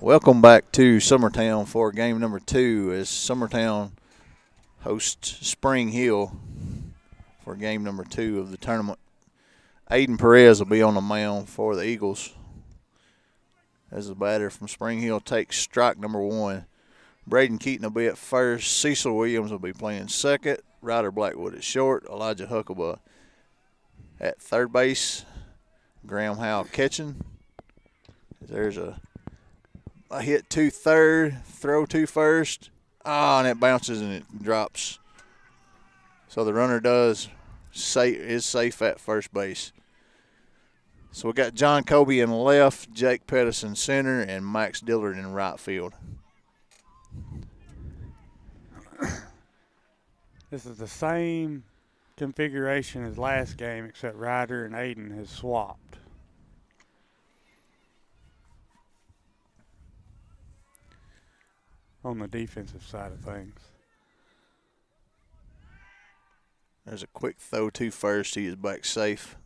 Welcome back to Summertown for game number 2 as Summertown hosts Spring Hill for game number 2 of the tournament. Aiden Perez will be on the mound for the Eagles as the batter from Spring Hill takes strike number 1. Brayden Keaton will be at first. Cecil Williams will be playing second. Ryder Blackwood at short. Elijah Huckabee at third base. Graham Howe catching. There's a hit to third, throw to first. And it bounces and it drops. So the runner is safe at first base. So we got John Kobe in left, Jake Pettis in center, and Max Dillard in right field. This is the same configuration as last game, except Ryder and Aiden has swapped. On the defensive side of things. There's a quick throw to first. He is back safe.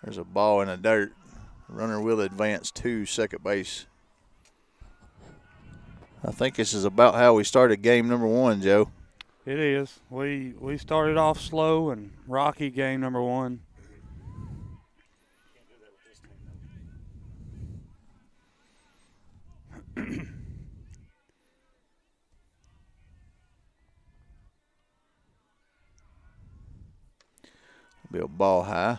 There's a ball in the dirt. Runner will advance to second base. I think this is about how we started game number 1, Joe. It is. We started off slow and rocky game number 1. Be a ball high.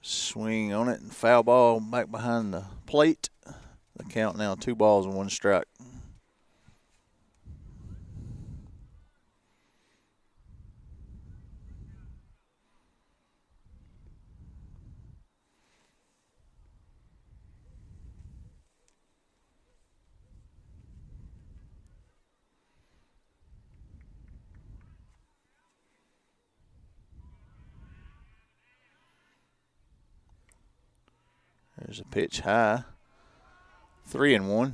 Swing on it and foul ball back behind the plate. The count now 2 balls and 1 strike. There's a pitch high. 3-1.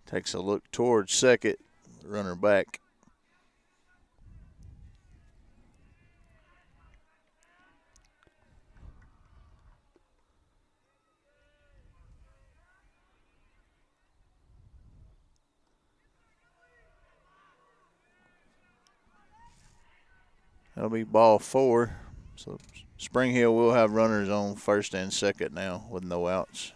Takes a look towards second. Runner back. That'll be ball 4. So Spring Hill will have runners on first and second now with no outs.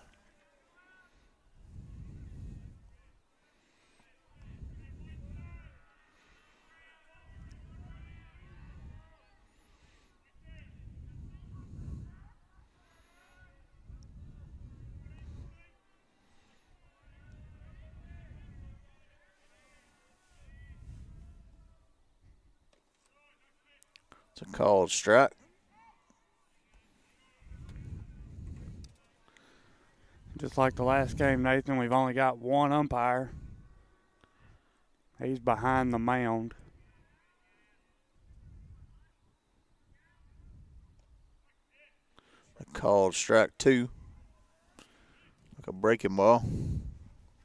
It's a called strike. Just like the last game, Nathan, we've only got one umpire. He's behind the mound. A called strike 2. Like a breaking ball.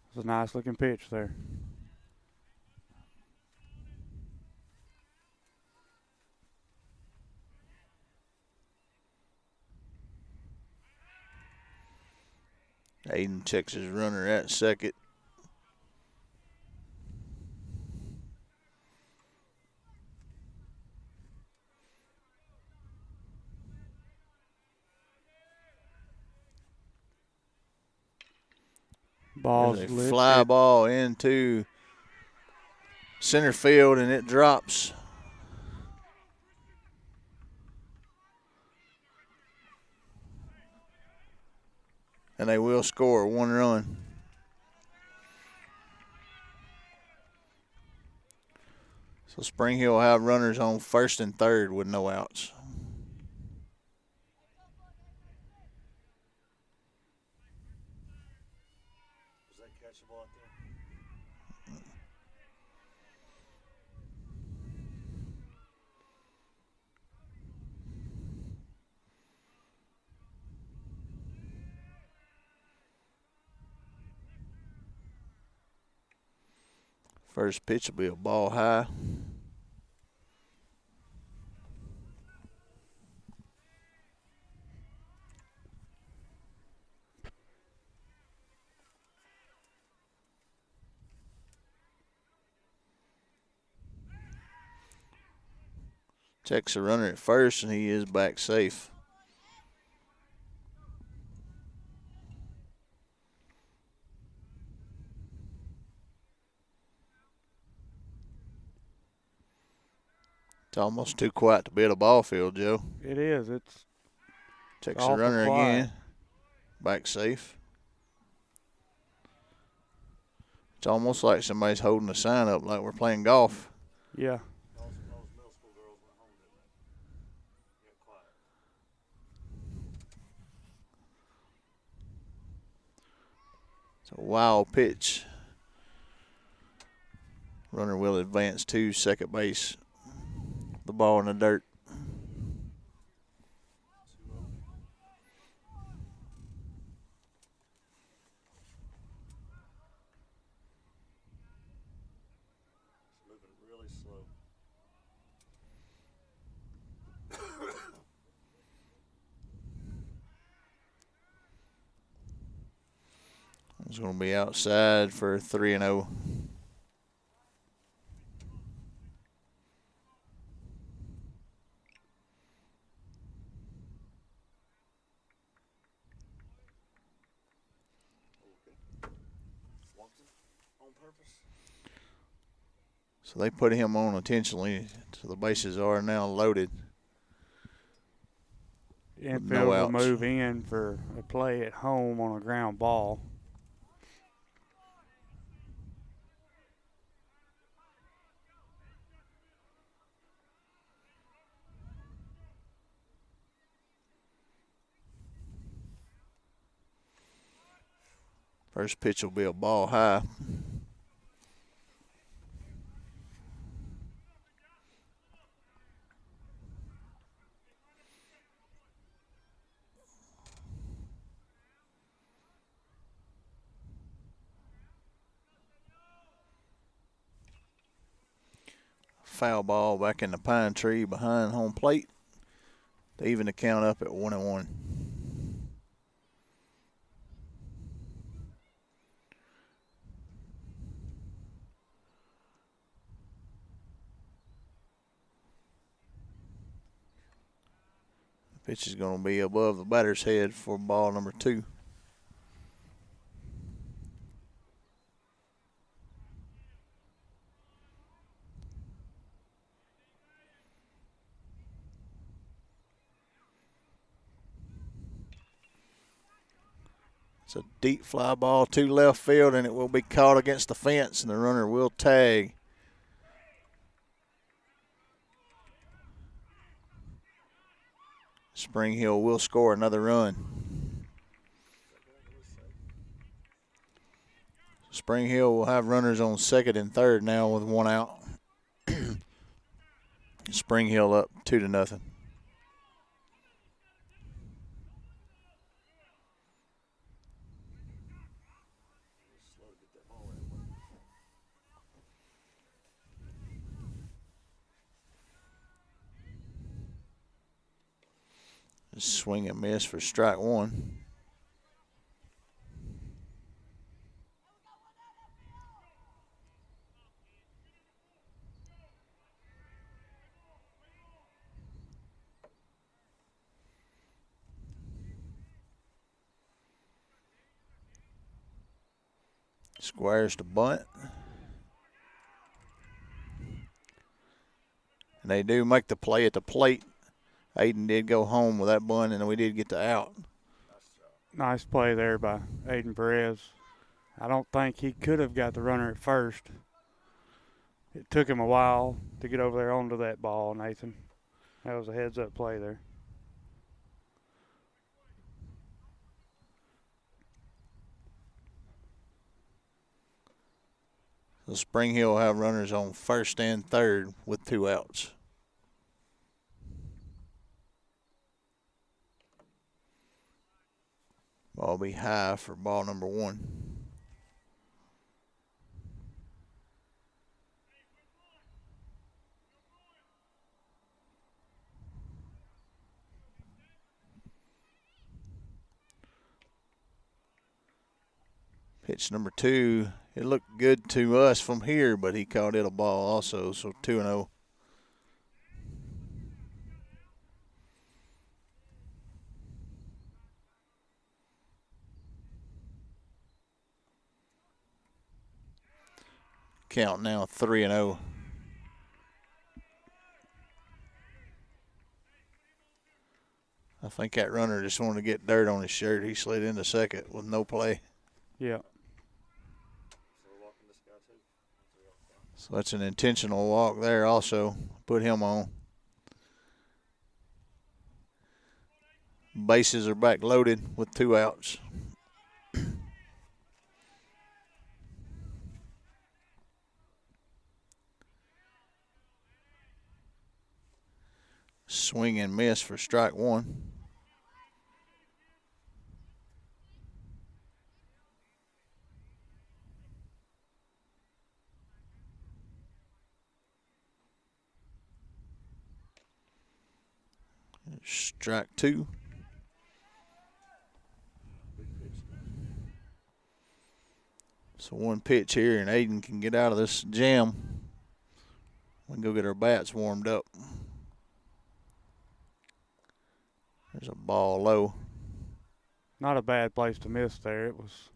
It's a nice looking pitch there. Aiden checks his runner at second. Ball's a fly ball into center field, and it drops. and they will score 1 run. So Spring Hill will have runners on first and third with no outs. Was that catchable out there? First pitch will be a ball high. Checks the runner at first, and he is back safe. It's almost too quiet to be at a ball field, Joe. It is. It's Checks the awful runner quiet. again. Back safe. It's almost like somebody's holding a sign up like we're playing golf. Yeah. Those middle school girls went home, didn't they? Get quiet. It's a wild pitch. Runner will advance to second base. The ball in the dirt. 2-0. It's moving really slow. It's going to be outside for 3-0. Walked it on purpose. So they put him on intentionally, so the bases are now loaded. Infield no will outs. move in for a play at home on a ground ball. First pitch will be a ball high. Foul ball back in the pine tree behind home plate to even the count up at 1-1. Pitch is going to be above the batter's head for ball number 2. It's a deep fly ball to left field, and it will be caught against the fence, and the runner will tag. Spring Hill will score another run. Spring Hill will have runners on second and third now with 1 out. Spring Hill up 2-0. Slow to get that ball right. Swing and miss for strike 1. Squares to bunt. And they do make the play at the plate. Aiden did go home with that bunt, and we did get the out. Nice play there by Aiden Perez. I don't think he could have got the runner at first. It took him a while to get over there onto that ball, Nathan. That was a heads-up play there. So Spring Hill will have runners on first and third with 2 outs. Ball will be high for ball number 1. Pitch number 2. It looked good to us from here, but he caught it a ball also, so 2-0. Count now 3-0. I think that runner just wanted to get dirt on his shirt. He slid into second with no play. Yeah. So that's an intentional walk there also. Put him on. Bases are back loaded with 2 outs. Swing and miss for strike 1. Strike 2. So 1 pitch here, and Aiden can get out of this jam. We can go get our bats warmed up. There's a ball low. Not a bad place to miss there. It was.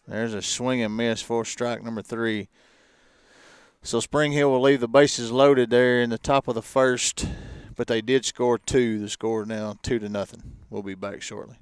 There's a swing and miss for strike number 3. So Spring Hill will leave the bases loaded there in the top of the first, but they did score 2. The score now 2-0. We'll be back shortly.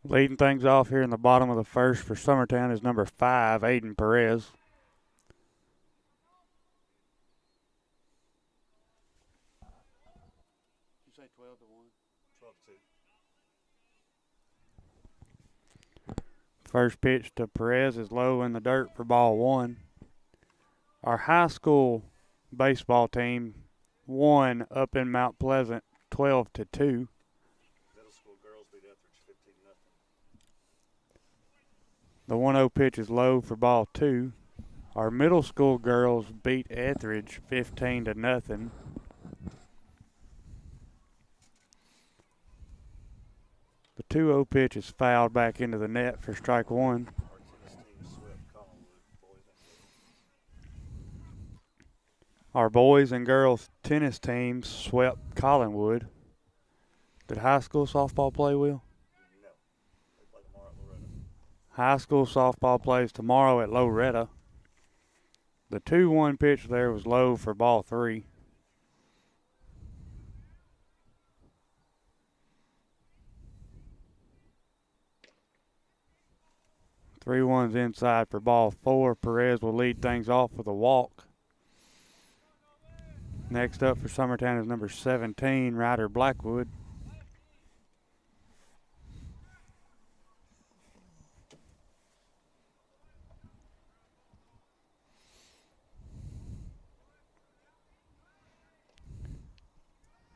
Leading things off here in the bottom of the first for Summertown is number 5, Aiden Perez. say 12 to 1? 12-2. First pitch to Perez is low in the dirt for ball 1. Our high school baseball team won up in Mount Pleasant 12 to 2. Middle school girls beat Etheridge 15-0. The 1-0 pitch is low for ball 2. Our middle school girls beat Etheridge 15 to 0. The 2-0 pitch is fouled back into the net for strike 1. Our tennis team swept Collinwood, boys and girls. Our boys and girls tennis teams swept Collinwood. Did high school softball play, Will? No. They play tomorrow at Loretta. High school softball plays tomorrow at Loretta. The 2-1 pitch there was low for ball 3. Three ones inside for ball 4. Perez will lead things off with a walk. Next up for Summertown is number 17, Ryder Blackwood.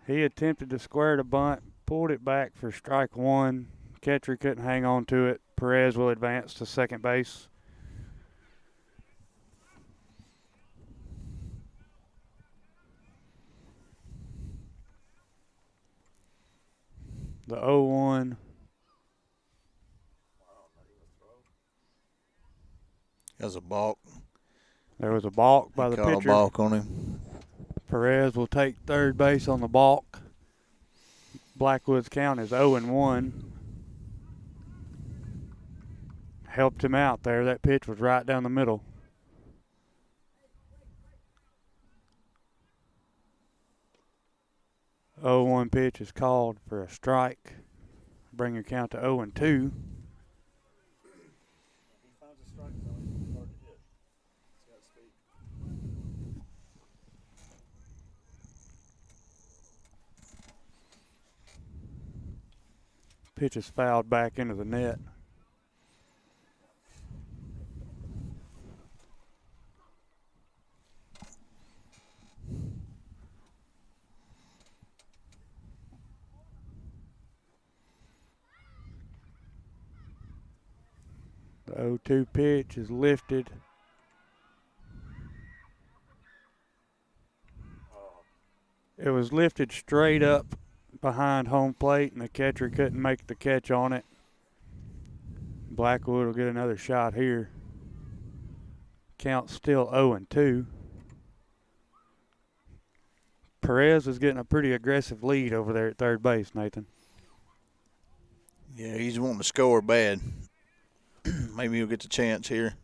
He attempted to square the bunt, pulled it back for strike 1. Catcher couldn't hang on to it. Perez will advance to second base. The 0-1. That's a balk. There was a balk by the Caught pitcher. a balk on him. Perez will take third base on the balk. Blackwood's count is 0-1. Helped him out there. That pitch was right down the middle. The 0-1 pitch is called for a strike. Bring your count to 0-2. He finds a strike zone. It's hard to hit. He's got speed. Pitch is fouled back into the net. The 0-2 pitch is lifted. It was lifted straight up behind home plate, and the catcher couldn't make the catch on it. Blackwood will get another shot here. Count still 0-2. Perez is getting a pretty aggressive lead over there at third base, Nathan. Yeah, he's wanting to score bad. Maybe he'll get the chance here.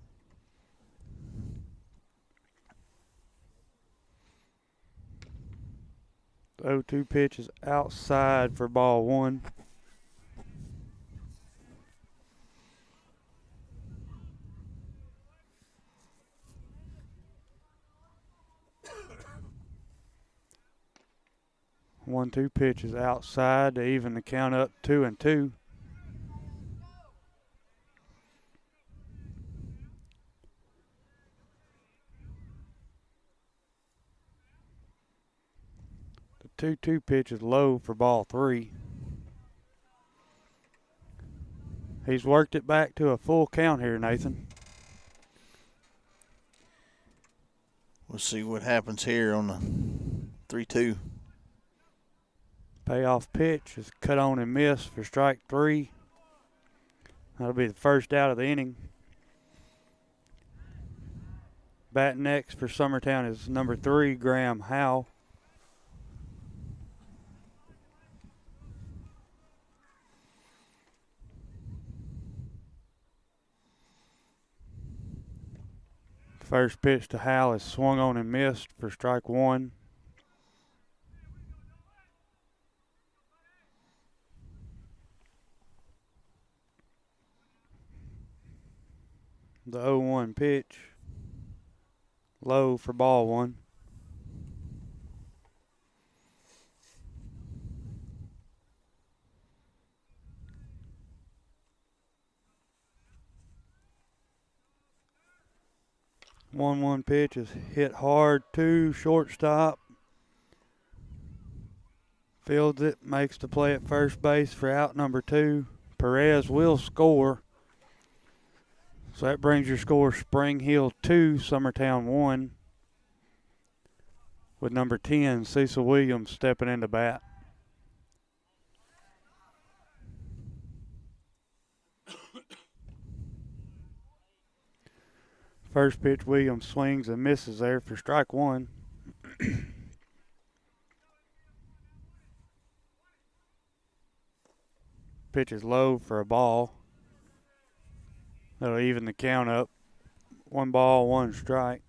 The 0-2 pitch is outside for ball 1. The 1-2 pitch is outside to even the count up 2-2. The 2-2 pitch is low for ball 3. He's worked it back to a full count here, Nathan. We'll see what happens here on the 3-2. Payoff pitch is cut on and missed for strike 3. That'll be the first out of the inning. Batting next for Summertown is number 3, Graham Howe. First pitch to Howe is swung on and missed for strike 1. The 0-1 pitch, low for ball 1. 1-1 pitch is hit hard to shortstop. Fields it, makes the play at first base for out number 2. Perez will score. So that brings your score Spring Hill 2, Summertown 1. With number 10, Cecil Williams, stepping into bat. First pitch, Williams swings and misses there for strike 1. Pitch is low for a ball. That'll even the count up. 1 ball, 1 strike.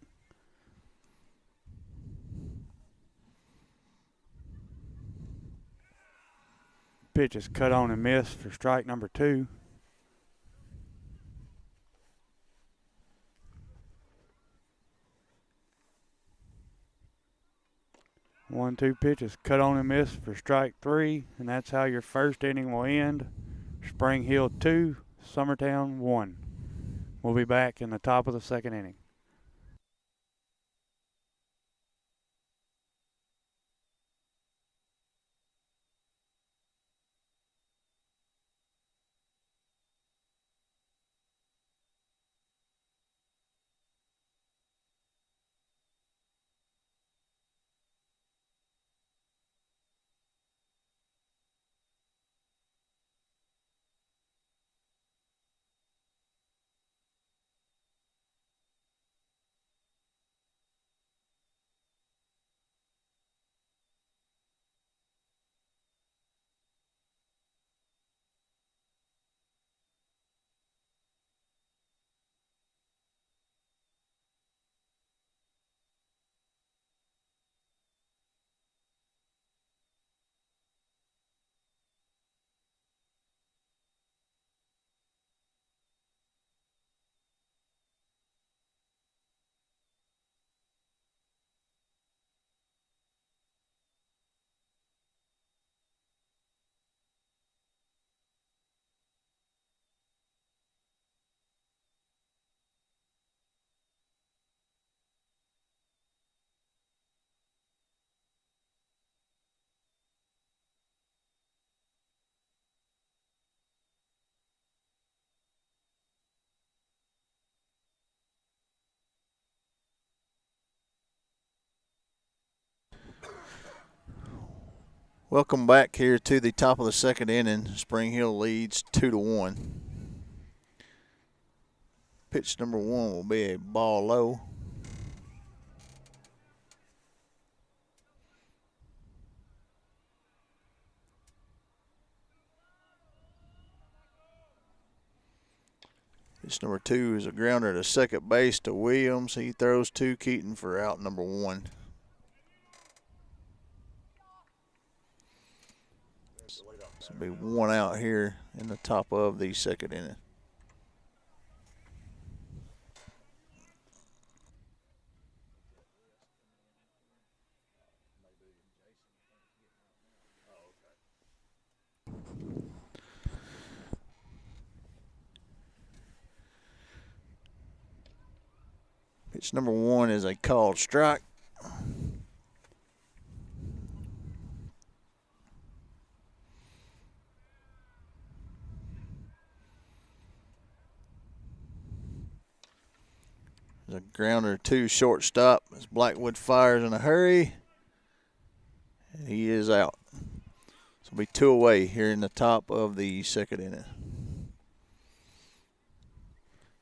Pitch is cut on and missed for strike number 2. 1-2 pitch is cut on and missed for strike 3, and that's how your first inning will end. Spring Hill 2, Summertown 1. We'll be back in the top of the second inning. Welcome back here to the top of the second inning. Spring Hill leads 2-1. Pitch number 1 will be a ball low. Pitch number 2 is a grounder to second base to Williams. He throws to Keaton for out number 1. So it'll be 1 out here in the top of the second inning. Pitch number 1 is a called strike. There's a grounder to shortstop as Blackwood fires in a hurry. And he is out. So it'll be 2 away here in the top of the second inning.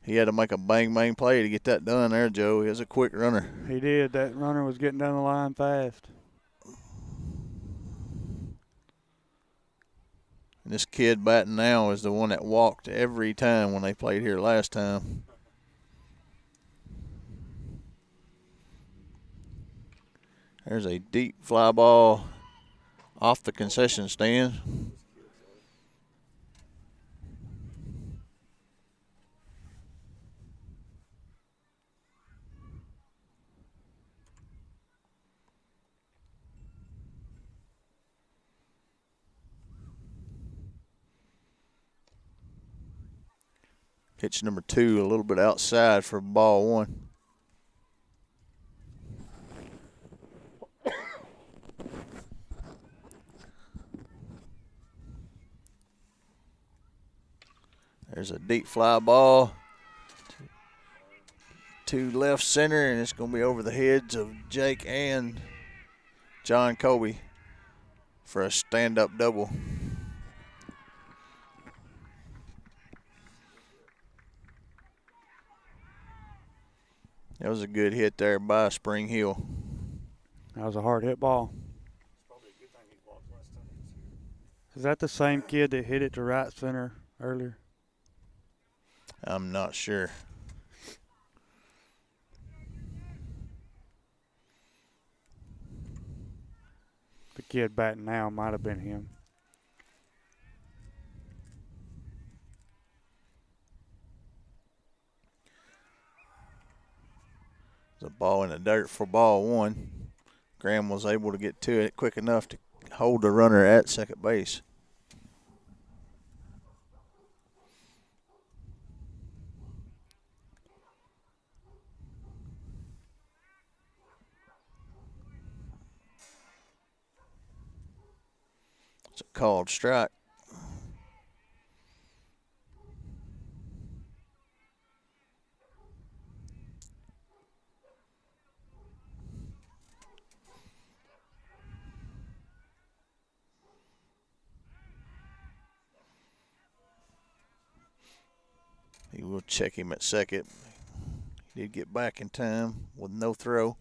He had to make a bang play to get that done there, Joe. He was a quick runner. He did. That runner was getting down the line fast. And this kid batting now is the one that walked every time when they played here last time. There's a deep fly ball off the concession stand. Pitch number 2 a little bit outside for ball 1. There's a deep fly ball to left center, and it's going to be over the heads of Jake and John Colby for a stand-up double. That was a good hit there by Spring Hill. That was a hard hit ball. It's probably a good thing he walked last time he was here. Is that the same kid that hit it to right center earlier? I'm not sure. The kid batting now might have been him. The ball in the dirt for ball one. Graham was able to get to it quick enough to hold the runner at second base. It's a called strike. He will check him at second. He did get back in time with no throw.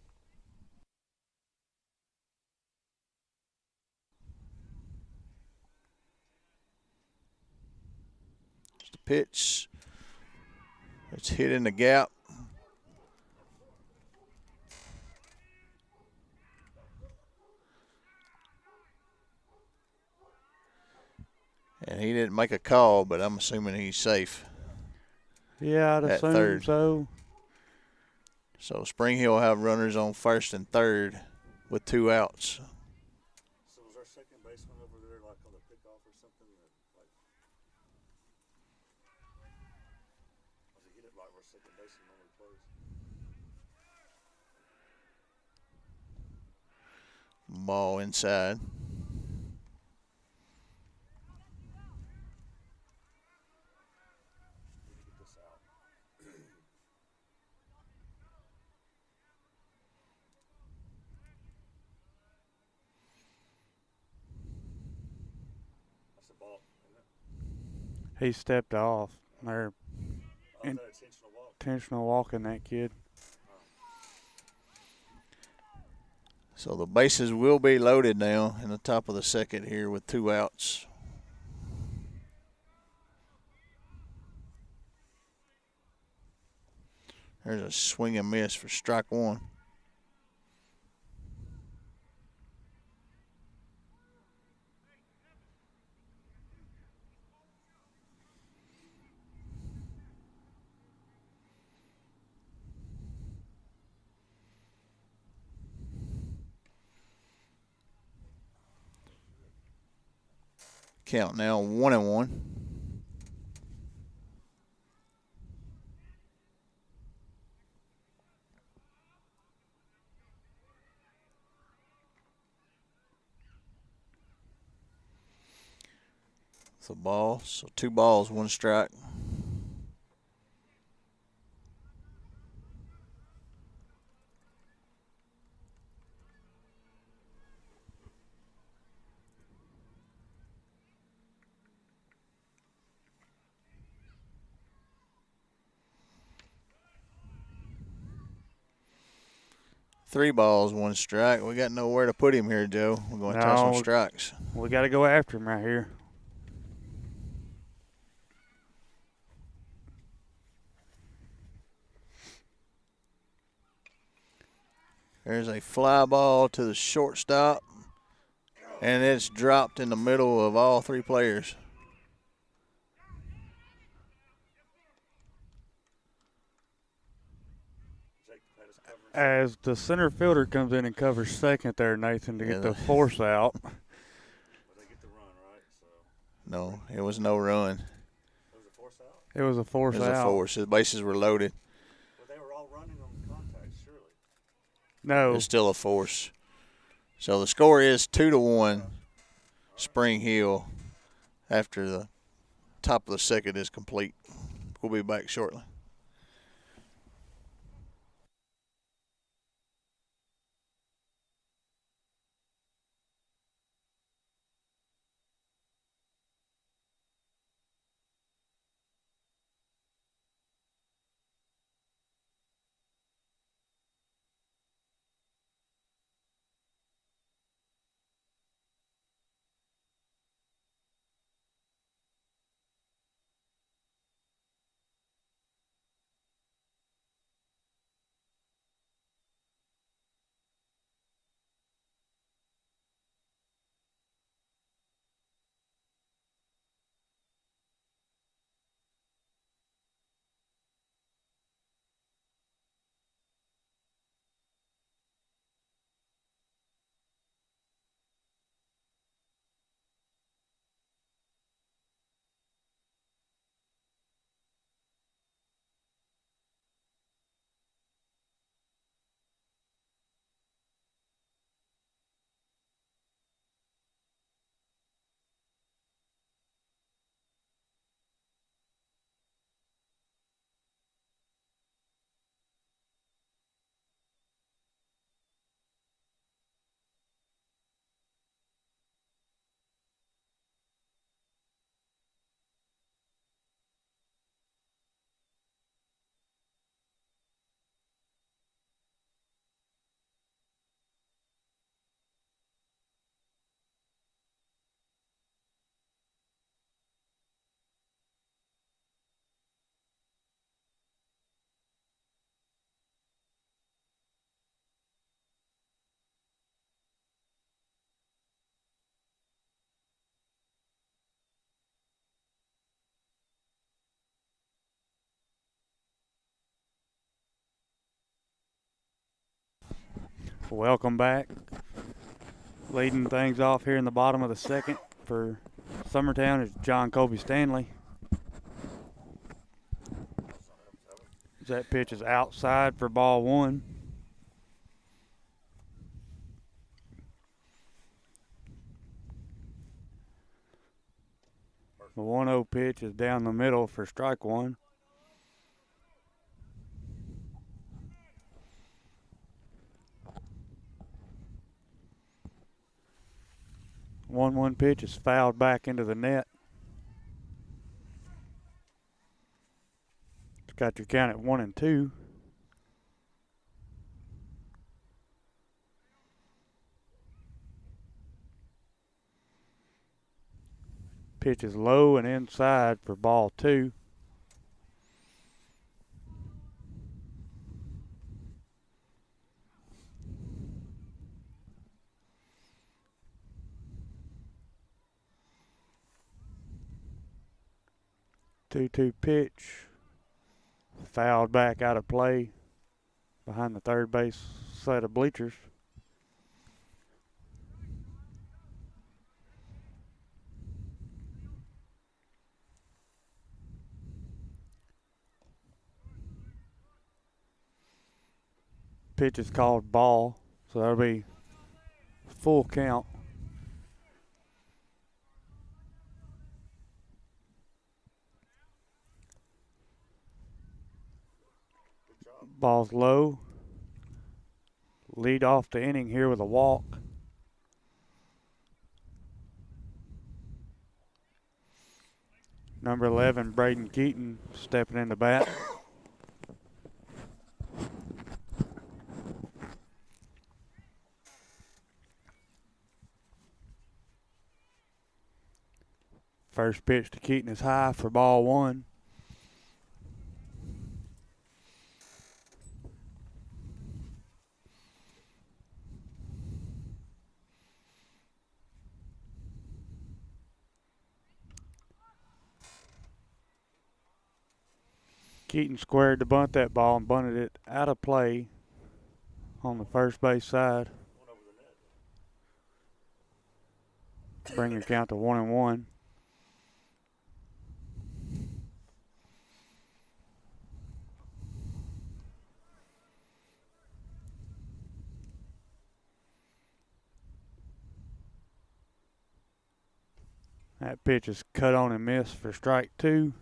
It's the pitch. It's hit in the gap. And he didn't make a call, but I'm assuming he's safe. Yeah, I'd At assume third. so. So Spring Hill will have runners on first and third with 2 outs. So was our second baseman over there like on the pickoff or something? Like, was he hit it like where second baseman normally plays? Ball inside. Need to get this out. That's the ball, isn't it? He stepped off. They're Oh, is that intentional walk? intentional walking that kid. So the bases will be loaded now in the top of the second here with 2 outs. There's a swing and miss for strike one. Count now 1-1. The ball, so 2 balls, 1 strike. Three balls, 1 strike. We got nowhere to put him here, Joe. We're going to toss some No. strikes. We got to go after him right here. There's a fly ball to the shortstop, and it's dropped in the middle of all 3 players. Jake had his coverage. As the center fielder comes in and covers second there, Nathan, to Yeah, get the the- force out. But they get the run, right? So No, it was no run. it was a force out. It was a It force was a out. force. The bases were loaded. But they were all running on contact, surely. No. It's still a force. So the score is 2-1 Spring Hill after the top of the second is complete. We'll be back shortly. Welcome back. Leading things off here in the bottom of the second for Summertown is John Colby Stanley. That pitch is outside for ball one. The 1-0 pitch is down the middle for strike one. One pitch is fouled back into the net. It's got your count at 1-2. Pitch is low and inside for ball two. Two pitch, fouled back out of play behind the third base set of bleachers. Pitch is called ball, so that'll be full count. Ball's low. Lead off the inning here with a walk. Number 11, Brayden Keaton, stepping in the bat. First pitch to Keaton is high for ball one. Keaton squared to bunt that ball and bunted it out of play on the first base side. Bring your count to 1-1. That pitch is cut on and missed for strike 2.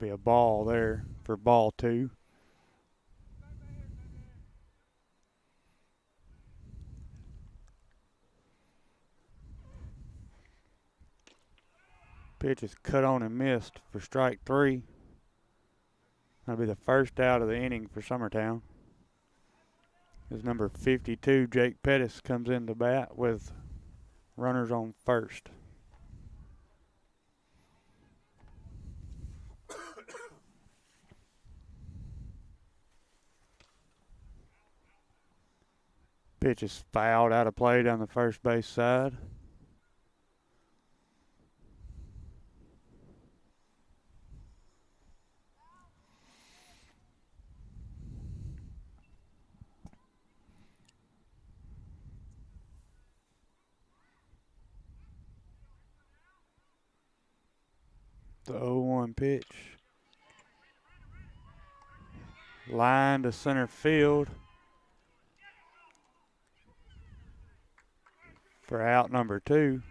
Be a ball there for ball 2. Pitch is cut on and missed for strike 3. That'll be the first out of the inning for Summertown. As number 52, Jake Pettis, comes into bat with runners on first. Pitch is fouled out of play down the first base side. The 0-1 pitch. Line to center field for out number 2.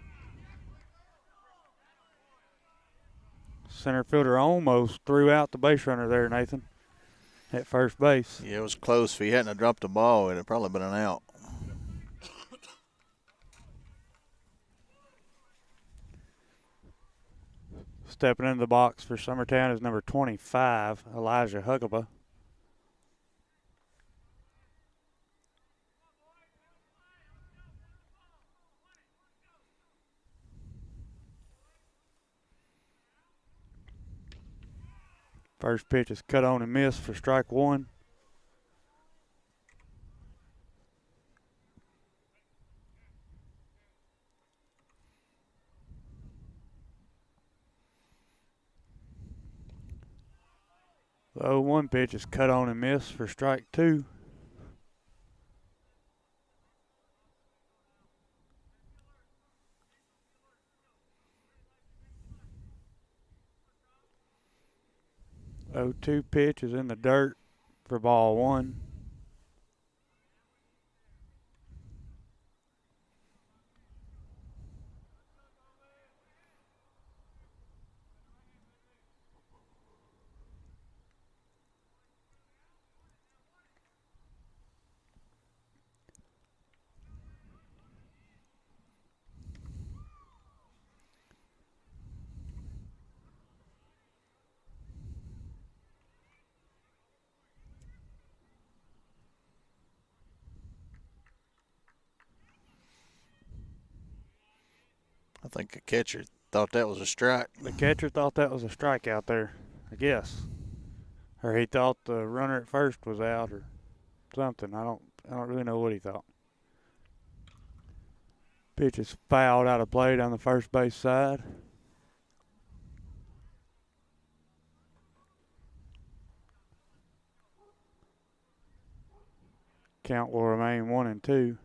Center fielder almost threw out the base runner there, Nathan, at first base. Yeah, it was close. If he hadn't have dropped the ball, it'd have probably been an out. Stepping into the box for Summertown is number 25, Elijah Huckaba. First pitch is cut on and missed for strike 1. The 0-1 pitch is cut on and missed for strike 2. The 0-2 pitch is in the dirt for ball 1. I think the catcher thought that was a strike. The catcher thought that was a strikeout there, I guess. Or he thought the runner at first was out or something. I don't really know what he thought. Pitch is fouled out of play down the first base side. Count will remain 1-2.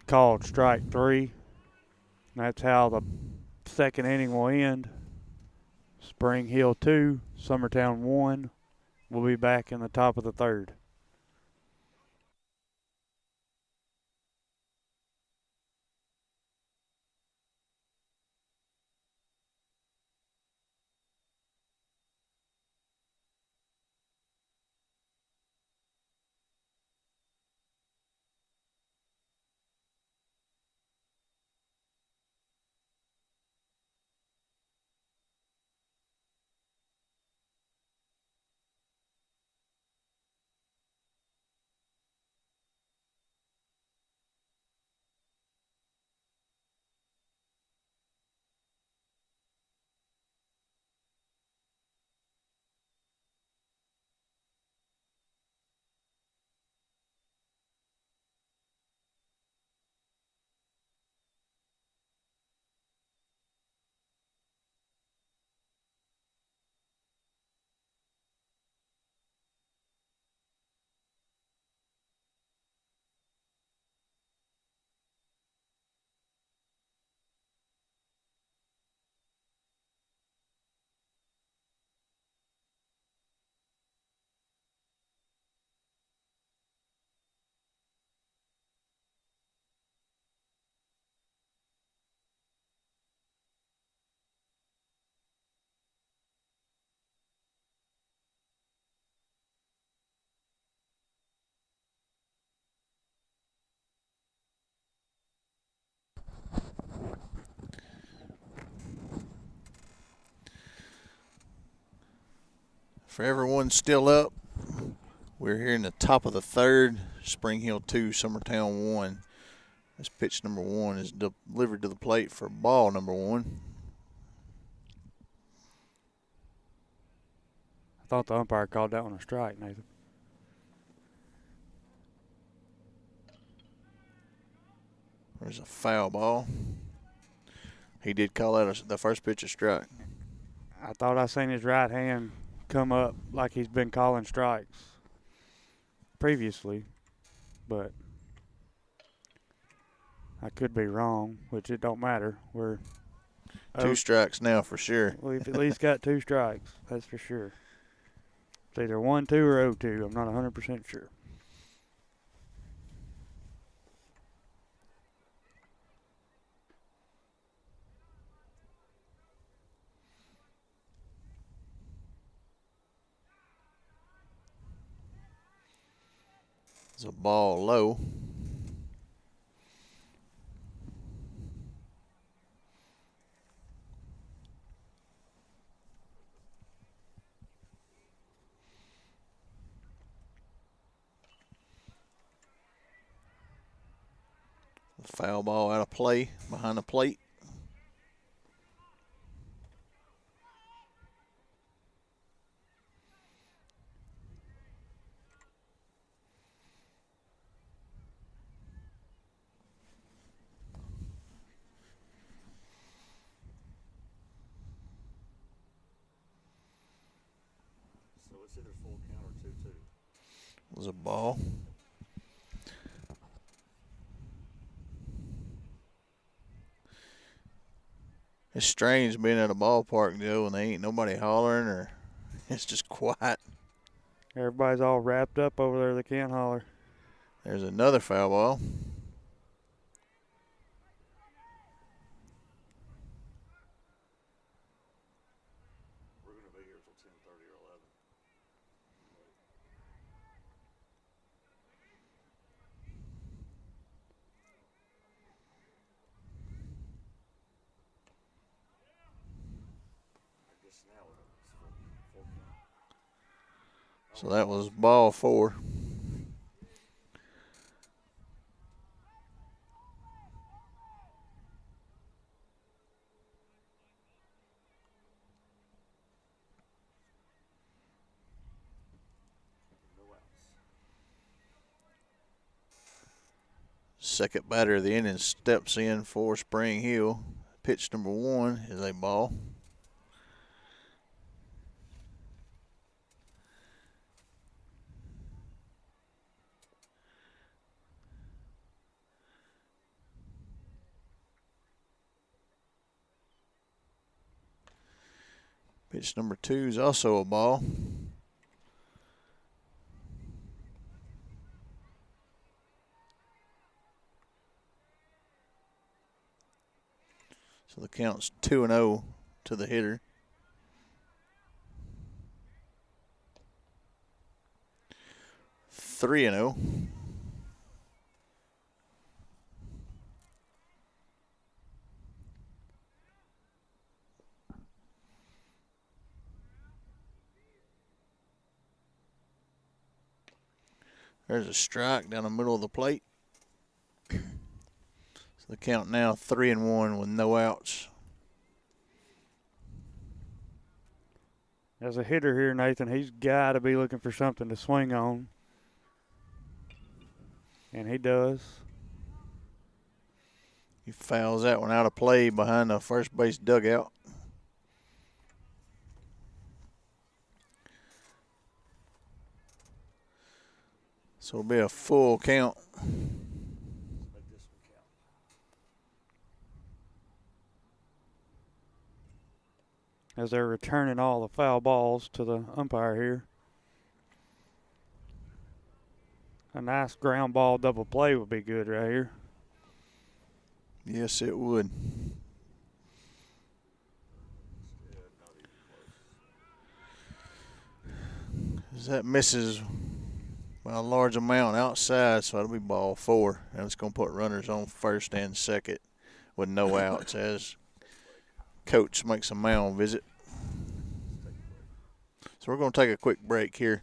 Called strike 3. That's how the second inning will end. Spring Hill 2, Summertown 1. We'll be back in the top of the third. For everyone still up, we're here in the top of the third. Spring Hill 2, Summertown 1. This pitch number 1 is delivered to the plate for ball number 1. I thought the umpire called that one a strike, Nathan. There's a foul ball. He did call that the first pitch a strike. I thought I seen his right hand come up like he's been calling strikes previously, but I could be wrong, which it don't matter. We're 2 strikes now for sure. We've at least got 2 strikes, that's for sure. It's either 1-2 or 0-2. I'm not 100% sure. It's a ball low. Foul ball out of play behind the plate. So it's either full count or 2-2. It was a ball. It's strange being at a ballpark, Joe, and there ain't nobody hollering or it's just quiet. Everybody's all wrapped up over there. They can't holler. There's another foul ball. We're going to be here till 10:30 or 11. I guess now it's full count. So that was ball 4. No outs. Second batter of the inning steps in for Spring Hill. Pitch number 1 is a ball. Pitch number 2 is also a ball. So the count's 2-0 to the hitter. Three and 0. There's a strike down the middle of the plate. So the count now 3-1 with no outs. As a hitter here, Nathan, he's got to be looking for something to swing on. And he does. He fouls that one out of play behind the first base dugout. So it'll be a full count. Let's make this one count. As they're returning all the foul balls to the umpire here. A nice ground ball double play would be good right here. Yes, it would. Yeah, not even close. As that misses by a large amount outside, so it'll be ball 4. And it's going to put runners on first and second with no outs as Coach makes a mound visit. So we're going to take a quick break here.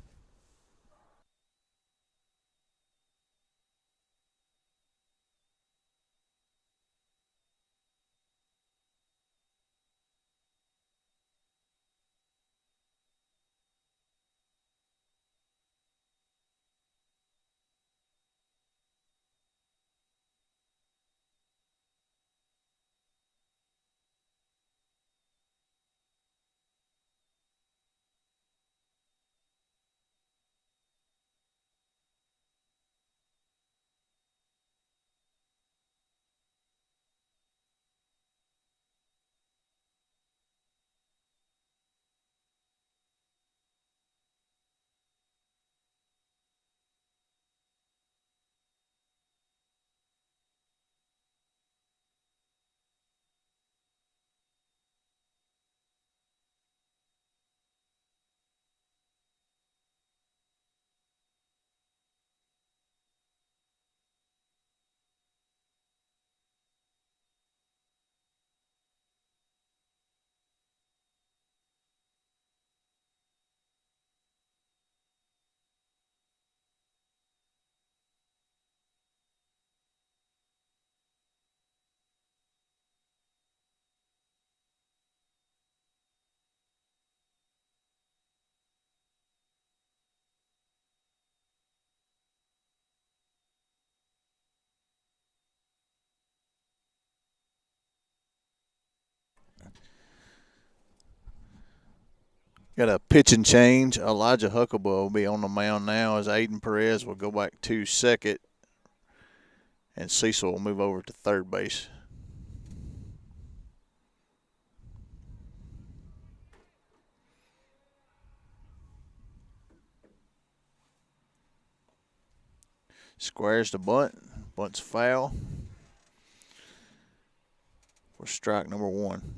Got a pitch and change. Elijah Huckabee will be on the mound now as Aiden Perez will go back to second. And Cecil will move over to third base. Squares the bunt. Bunt's foul for strike number 1.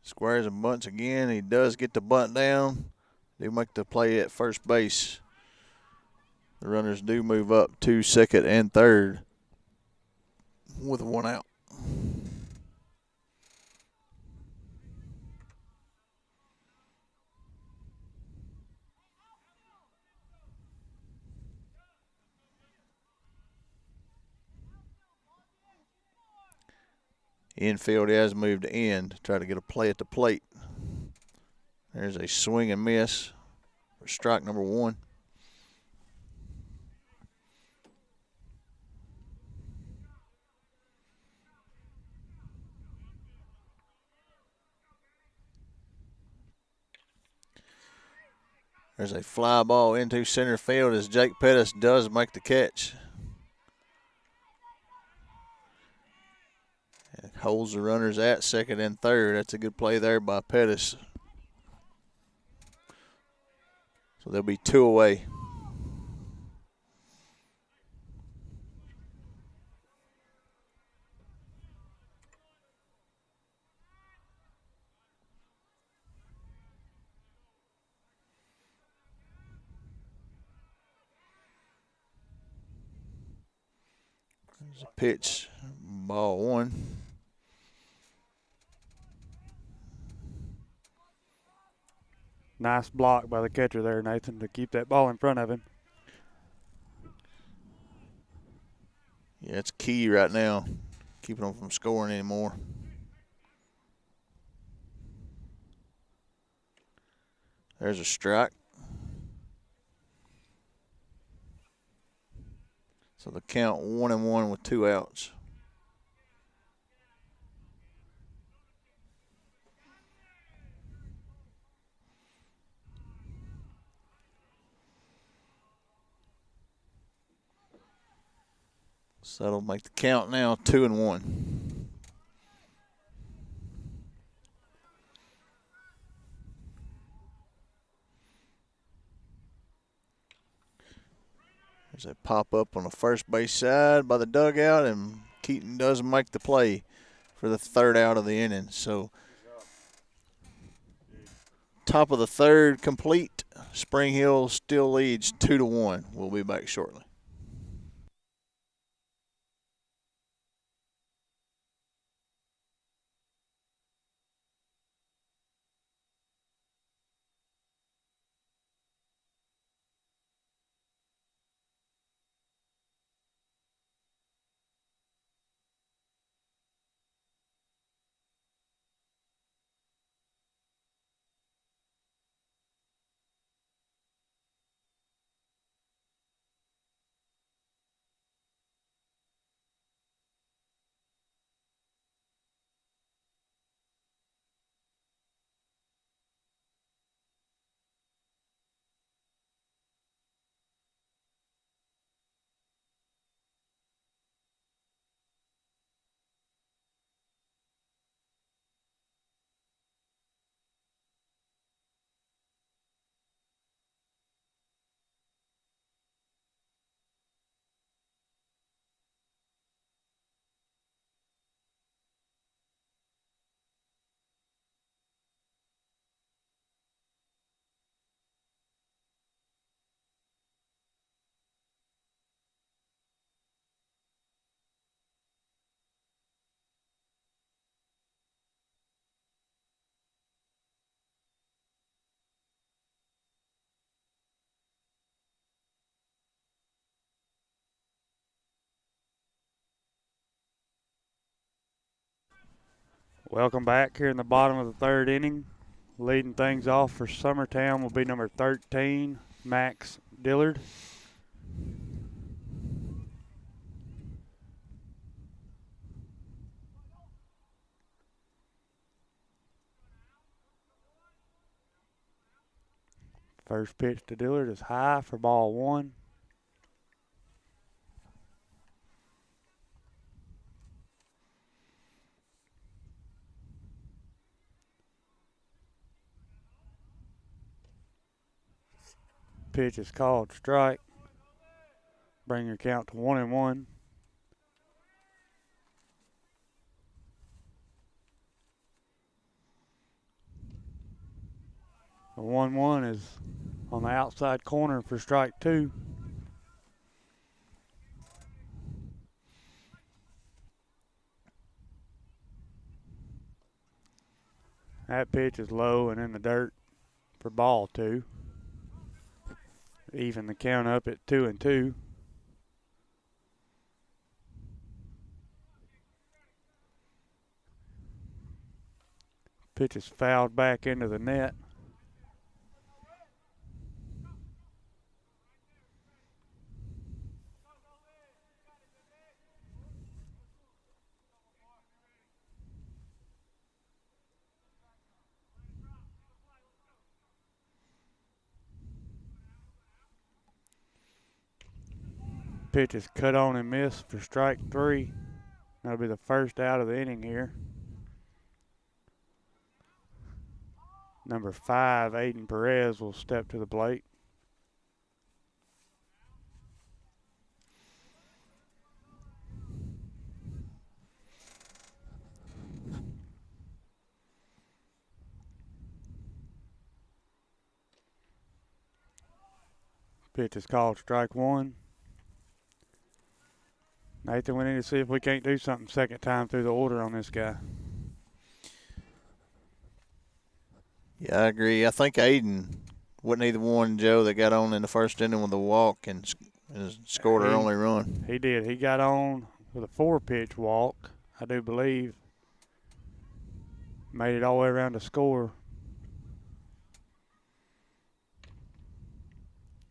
Squares and bunts again. He does get the bunt down. Do make the play at first base. The runners do move up to second and third with 1 out. Infield has moved in to try to get a play at the plate. There's a swing and miss for strike number 1. There's a fly ball into center field as Jake Pettis does make the catch. And holds the runners at second and third. That's a good play there by Pettis. So there'll be 2 away. There's a pitch, ball 1. Nice block by the catcher there, Nathan, to keep that ball in front of him. Yeah, it's key right now, keeping them from scoring anymore. There's a strike. So the count 1-1 with 2 outs. So that'll make the count now 2-1. There's a pop-up on the first base side by the dugout, and Keaton does make the play for the 3rd out of the inning. So Top of the third complete. Spring Hill still leads 2-1. We'll be back shortly. Welcome back here in the bottom of the third inning. Leading things off for Summertown will be number 13, Max Dillard. First pitch to Dillard is high for ball one. Pitch is called strike. Bring your count to 1-1. The 1-1 is on the outside corner for strike two. That pitch is low and in the dirt for ball two. Even the count up at 2-2. Pitch is fouled back into the net. Pitch is cut on and missed for strike three. That'll be the first out of the inning here. Number 5, Aiden Perez, will step to the plate. Pitch is called strike one. Nathan, we need to see if we can't do something second time through the order on this guy. Yeah, I agree. I think Aiden wasn't he the one, Joe, that got on in the first inning with a walk and scored our only run? He did. He got on with a 4-pitch walk, I do believe. Made it all the way around to score.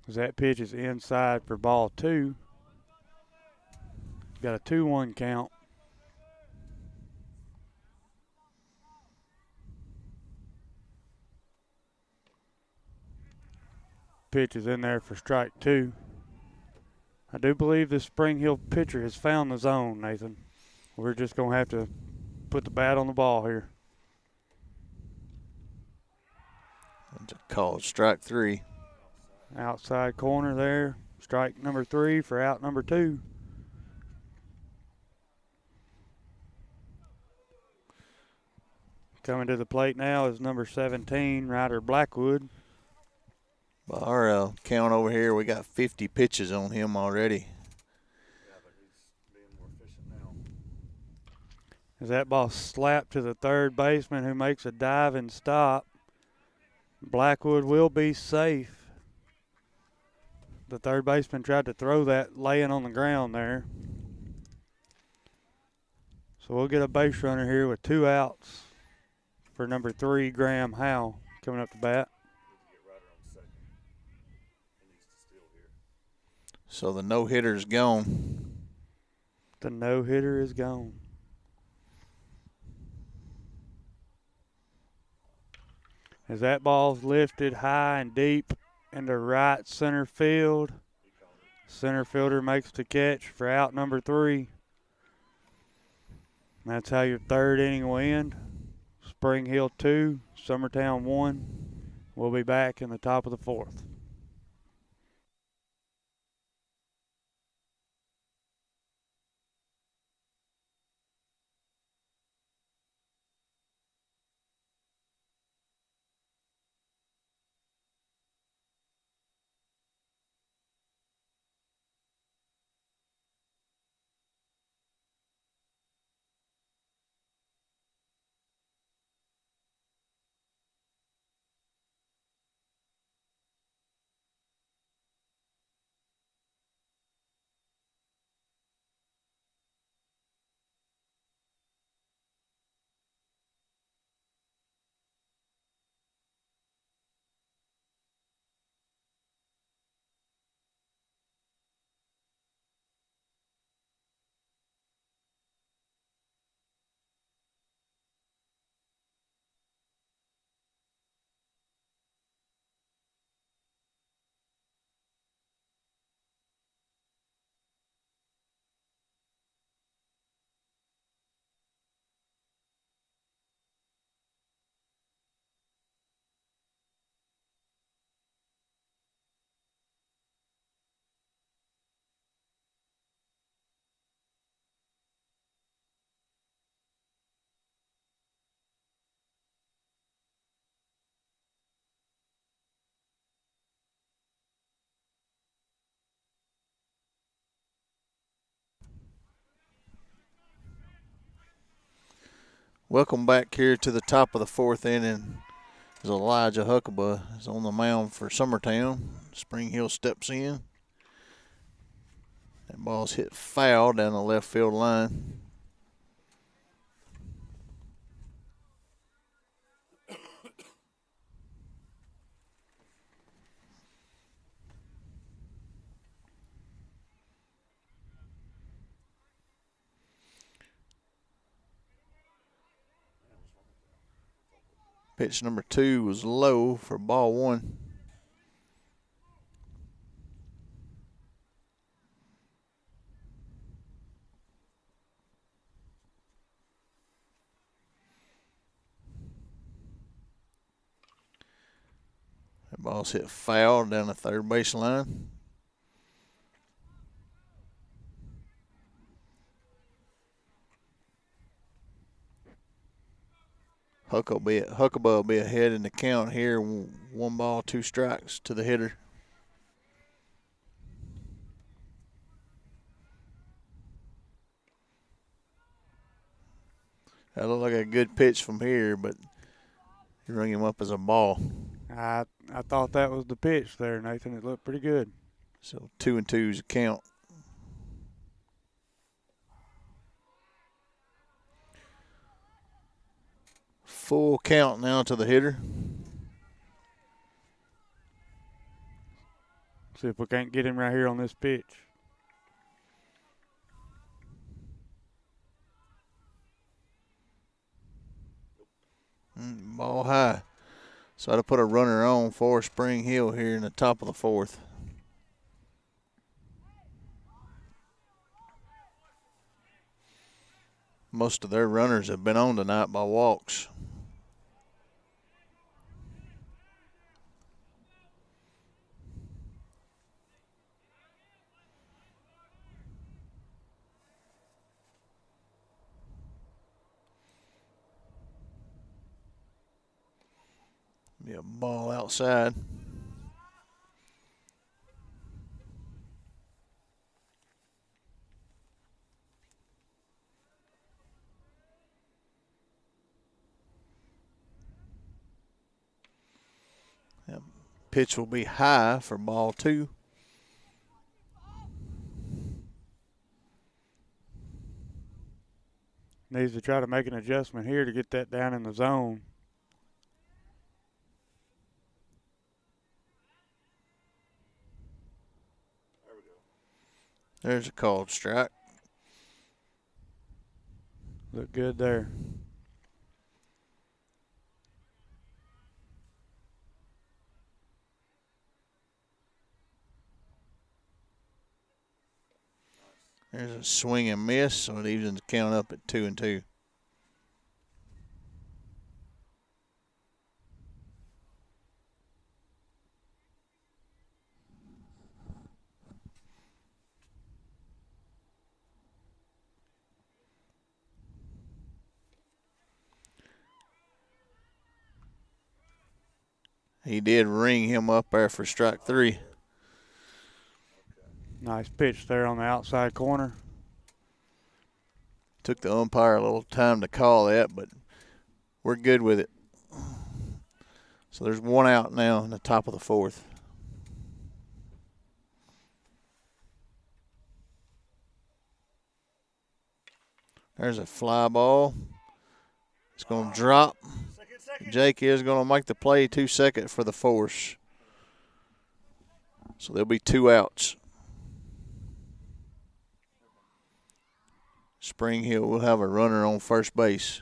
As that pitch is inside for ball two. Got a 2-1 count. Pitch is in there for strike two. I do believe this Spring Hill pitcher has found the zone, Nathan. We're just going to have to put the bat on the ball here. Called strike three. Outside corner there. Strike number 3 for out number 2. Coming to the plate now is number 17, Ryder Blackwood. By our count over here, we got 50 pitches on him already. Yeah, but he's being more efficient now. As that ball slapped to the third baseman, who makes a dive and stop. Blackwood will be safe. The third baseman tried to throw that laying on the ground there. So we'll get a base runner here with 2 outs for number 3, Graham Howe, coming up to bat. Need to get Ryder on second. He needs to steal here. So the no-hitter's gone. The no-hitter is gone. As that ball's lifted high and deep into right center field, center fielder makes the catch for out number 3. And that's how your third inning will end. Spring Hill 2, Summertown 1. We'll be back in the top of the 4th. Welcome back here to the top of the 4th inning. As Elijah Huckabee is on the mound for Summertown. Spring Hill steps in. That ball's hit foul down the left field line. Pitch number 2 was low for ball 1. That ball's hit foul down the third base line. Huckabee will be ahead in the count here. 1 ball, 2 strikes to the hitter. That looked like a good pitch from here, but you rung him up as a ball. I thought that was the pitch there, Nathan. It looked pretty good. So 2-2 is a count. Full count now to the hitter. See if we can't get him right here on this pitch. Ball high. So I'd put a runner on for Spring Hill here in the top of the 4th. Most of their runners have been on tonight by walks. Be a ball outside. That pitch will be high for ball 2. Needs to try to make an adjustment here to get that down in the zone. There we go. There's a called strike. Look good there. There's a swing and miss, so it evens the count up at 2-2. He did ring him up there for strike 3. Nice pitch there on the outside corner. Took the umpire a little time to call that, but we're good with it. So there's 1 out now in the top of the 4th. There's a fly ball. It's going to drop. Jake is going to make the play 2 second for the force. So there'll be 2 outs. Spring Hill will have a runner on first base.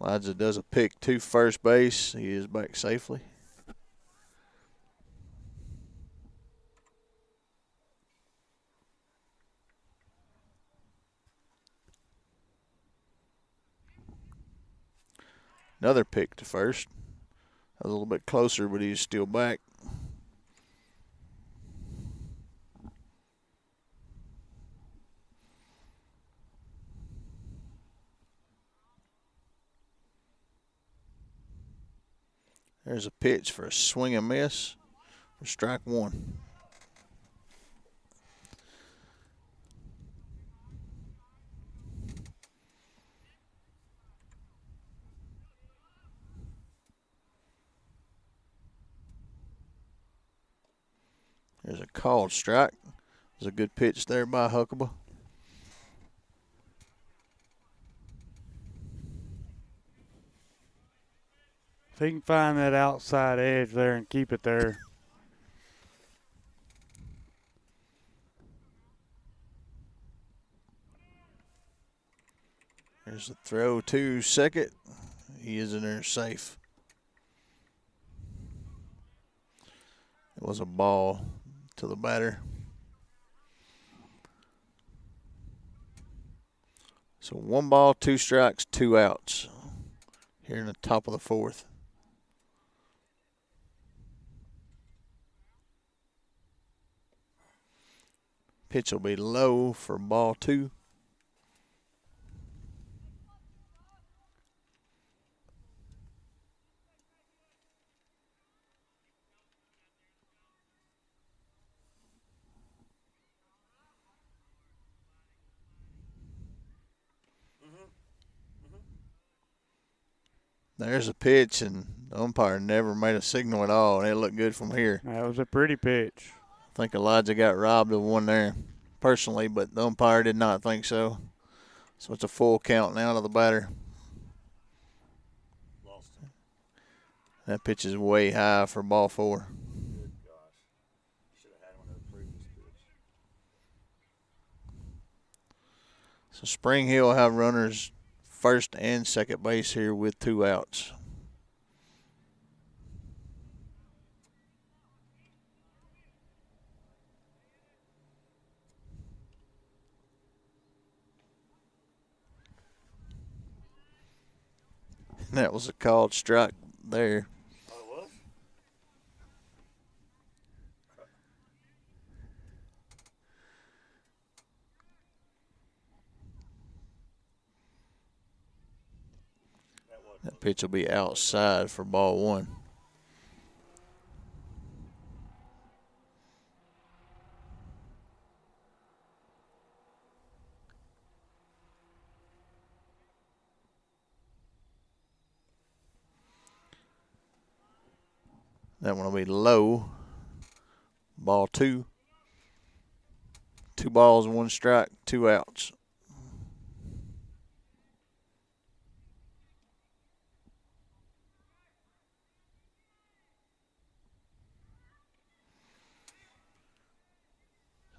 Elijah does a pick to first base. He is back safely. Another pick to first. That was a little bit closer, but he's still back. There's a pitch for a swing and miss for strike 1. There's a called strike. There's a good pitch there by Huckabee. If he can find that outside edge there and keep it there. There's a throw to second. He is in there safe. It was a ball to the batter. So 1 ball, 2 strikes, 2 outs here in the top of the 4th. Pitch will be low for ball 2. There's a pitch, and the umpire never made a signal at all, and it looked good from here. That was a pretty pitch. I think Elijah got robbed of one there personally, but the umpire did not think so. So it's a full count now to the batter. Lost him. That pitch is way high for ball 4. Good gosh. Should have had one of the previous pitch. So Spring Hill will have runners first and second base here with 2 outs. That was a called strike there. Oh, it was? That pitch will be outside for ball one. That one will be low. Ball two. 2 balls, 1 strike, 2 outs.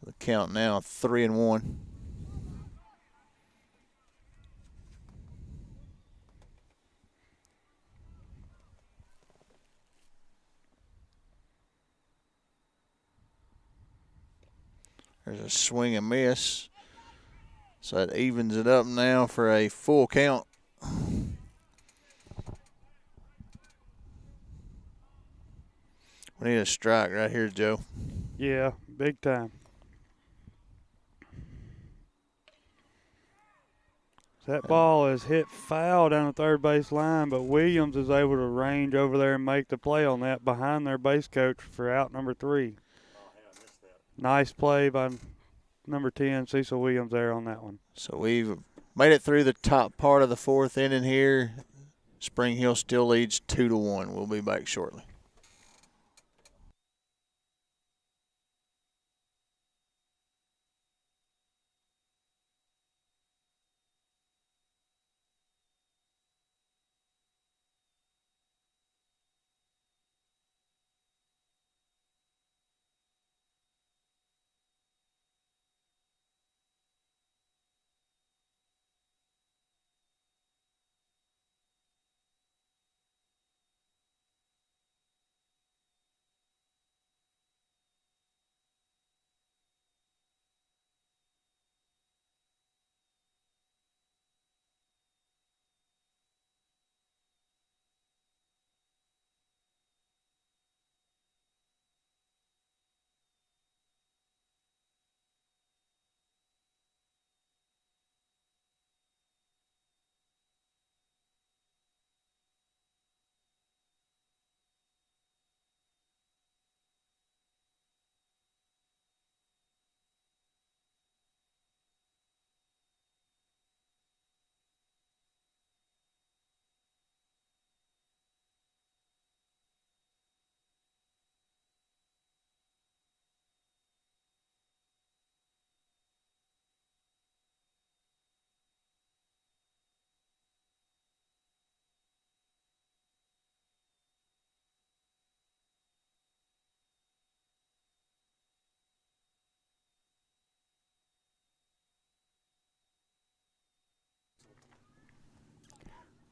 The count now 3-1. There's a swing and miss. So it evens it up now for a full count. We need a strike right here, Joe. Yeah, big time. That ball is hit foul down the third base line, but Williams is able to range over there and make the play on that behind their base coach for out number 3. Oh, hey, I missed that. Nice play by number 10, Cecil Williams, there on that one. So we've made it through the top part of the 4th inning here. Spring Hill still leads 2-1. We'll be back shortly.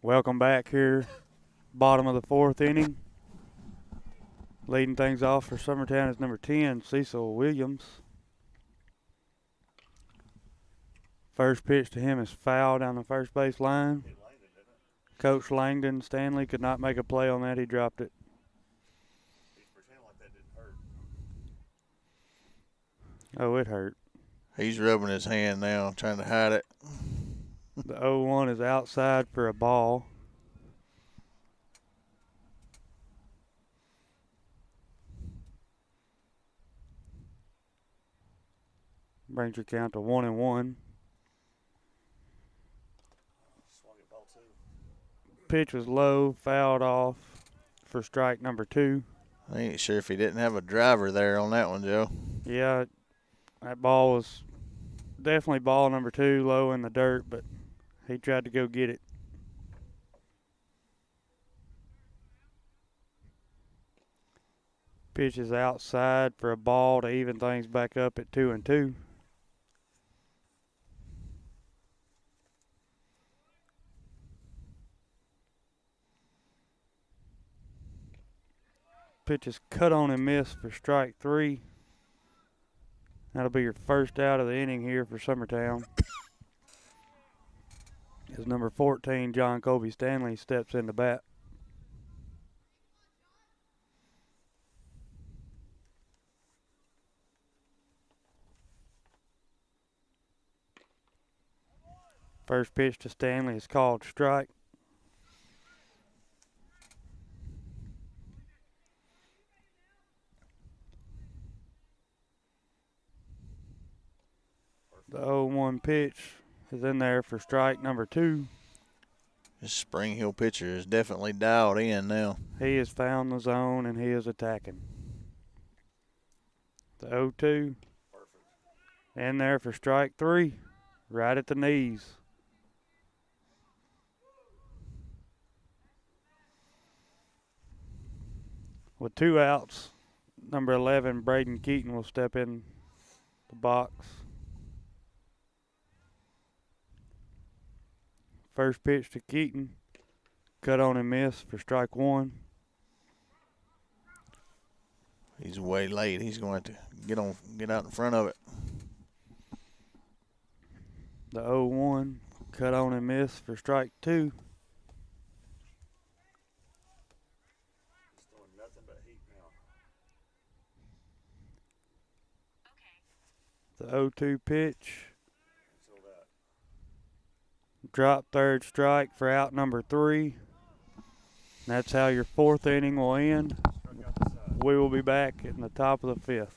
Welcome back here, bottom of the 4th inning. Leading things off for Summertown is number 10, Cecil Williams. First pitch to him is foul down the first base line. It landed, didn't it? Coach Langdon Stanley could not make a play on that. He dropped it. He's pretending like that didn't hurt. Oh, it hurt. He's rubbing his hand now, trying to hide it. The 0-1 is outside for a ball. Brings your count to 1-1. Swung at ball 2. Pitch was low, fouled off for strike number 2. I ain't sure if he didn't have a driver there on that one, Joe. Yeah, that ball was definitely ball number 2, low in the dirt, but he tried to go get it. Pitch is outside for a ball to even things back up at 2-2. Pitch is cut on and missed for strike 3. That'll be your first out of the inning here for Summertown. as number 14, John Colby Stanley, steps into bat. First pitch to Stanley is called strike. The 0-1 pitch is in there for strike number 2. This Spring Hill pitcher is definitely dialed in now. He has found the zone and he is attacking. The 0-2 in there for strike 3, right at the knees. With 2 outs, number 11, Brayden Keaton, will step in the box. First pitch to Keaton, cut on and miss for strike 1. He's way late. He's going to get out in front of it. The 0-1, cut on and miss for strike 2. He's throwing nothing but heat now. The 0-2 pitch, So that. drop third strike for out number 3. And that's how your 4th inning will end. Struck out the side. We will be back in the top of the 5th.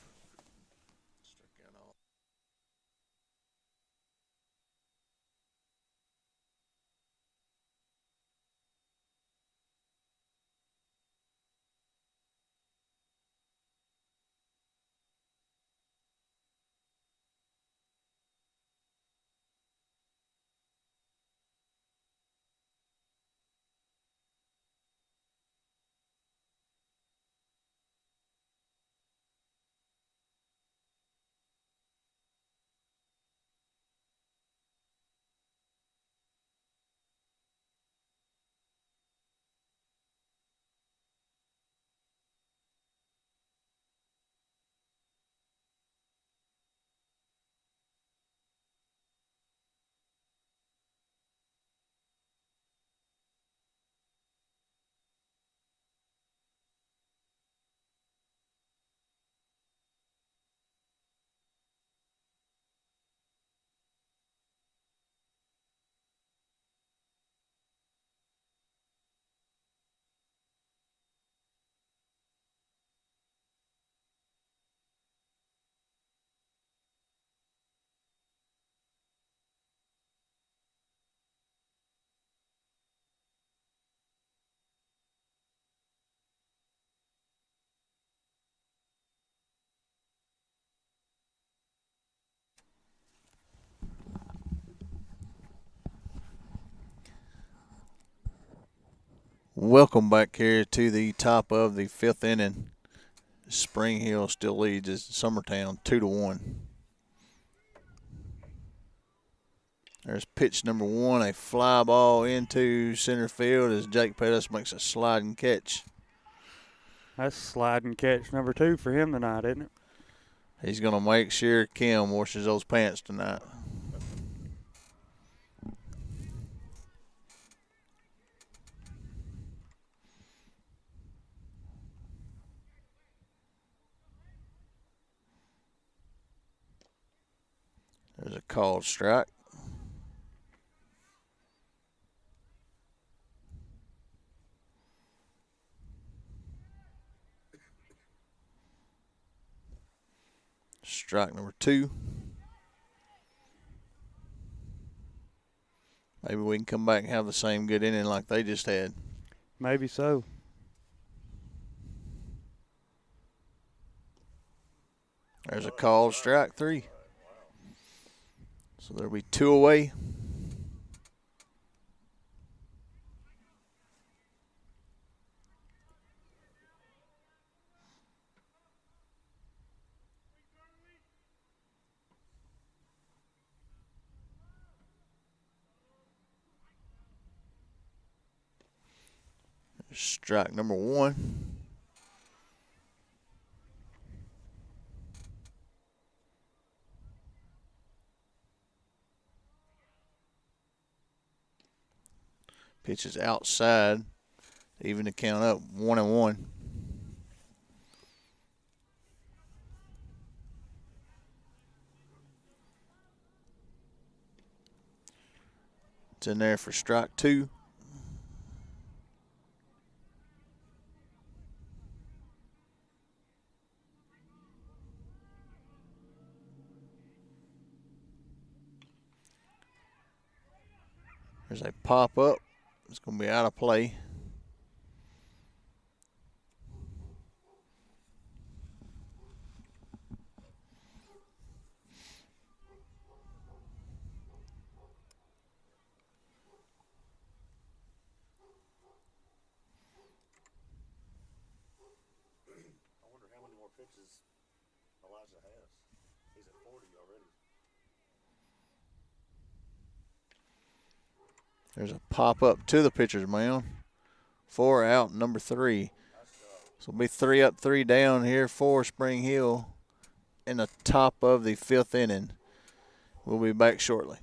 Welcome back here to the top of the 5th inning. Spring Hill still leads as Summertown 2-1. There's pitch number 1, a fly ball into center field as Jake Pettis makes a sliding catch. That's sliding catch number 2 for him tonight, isn't it? He's going to make sure Kim washes those pants tonight. There's a called strike. Strike number 2. Maybe we can come back and have the same good inning like they just had. Maybe so. There's a called strike 3. So there'll be 2 away. Strike number 1. Pitch is outside. Even to count up 1-1. It's in there for strike 2. There's a pop up. It's going to be out of play. I wonder how many more pitches Elijah has. He's at 40 already. There's a pop up to the pitcher's mound. 4 out, number 3. So it'll be 3 up, 3 down here for Spring Hill in the top of the 5th inning. We'll be back shortly.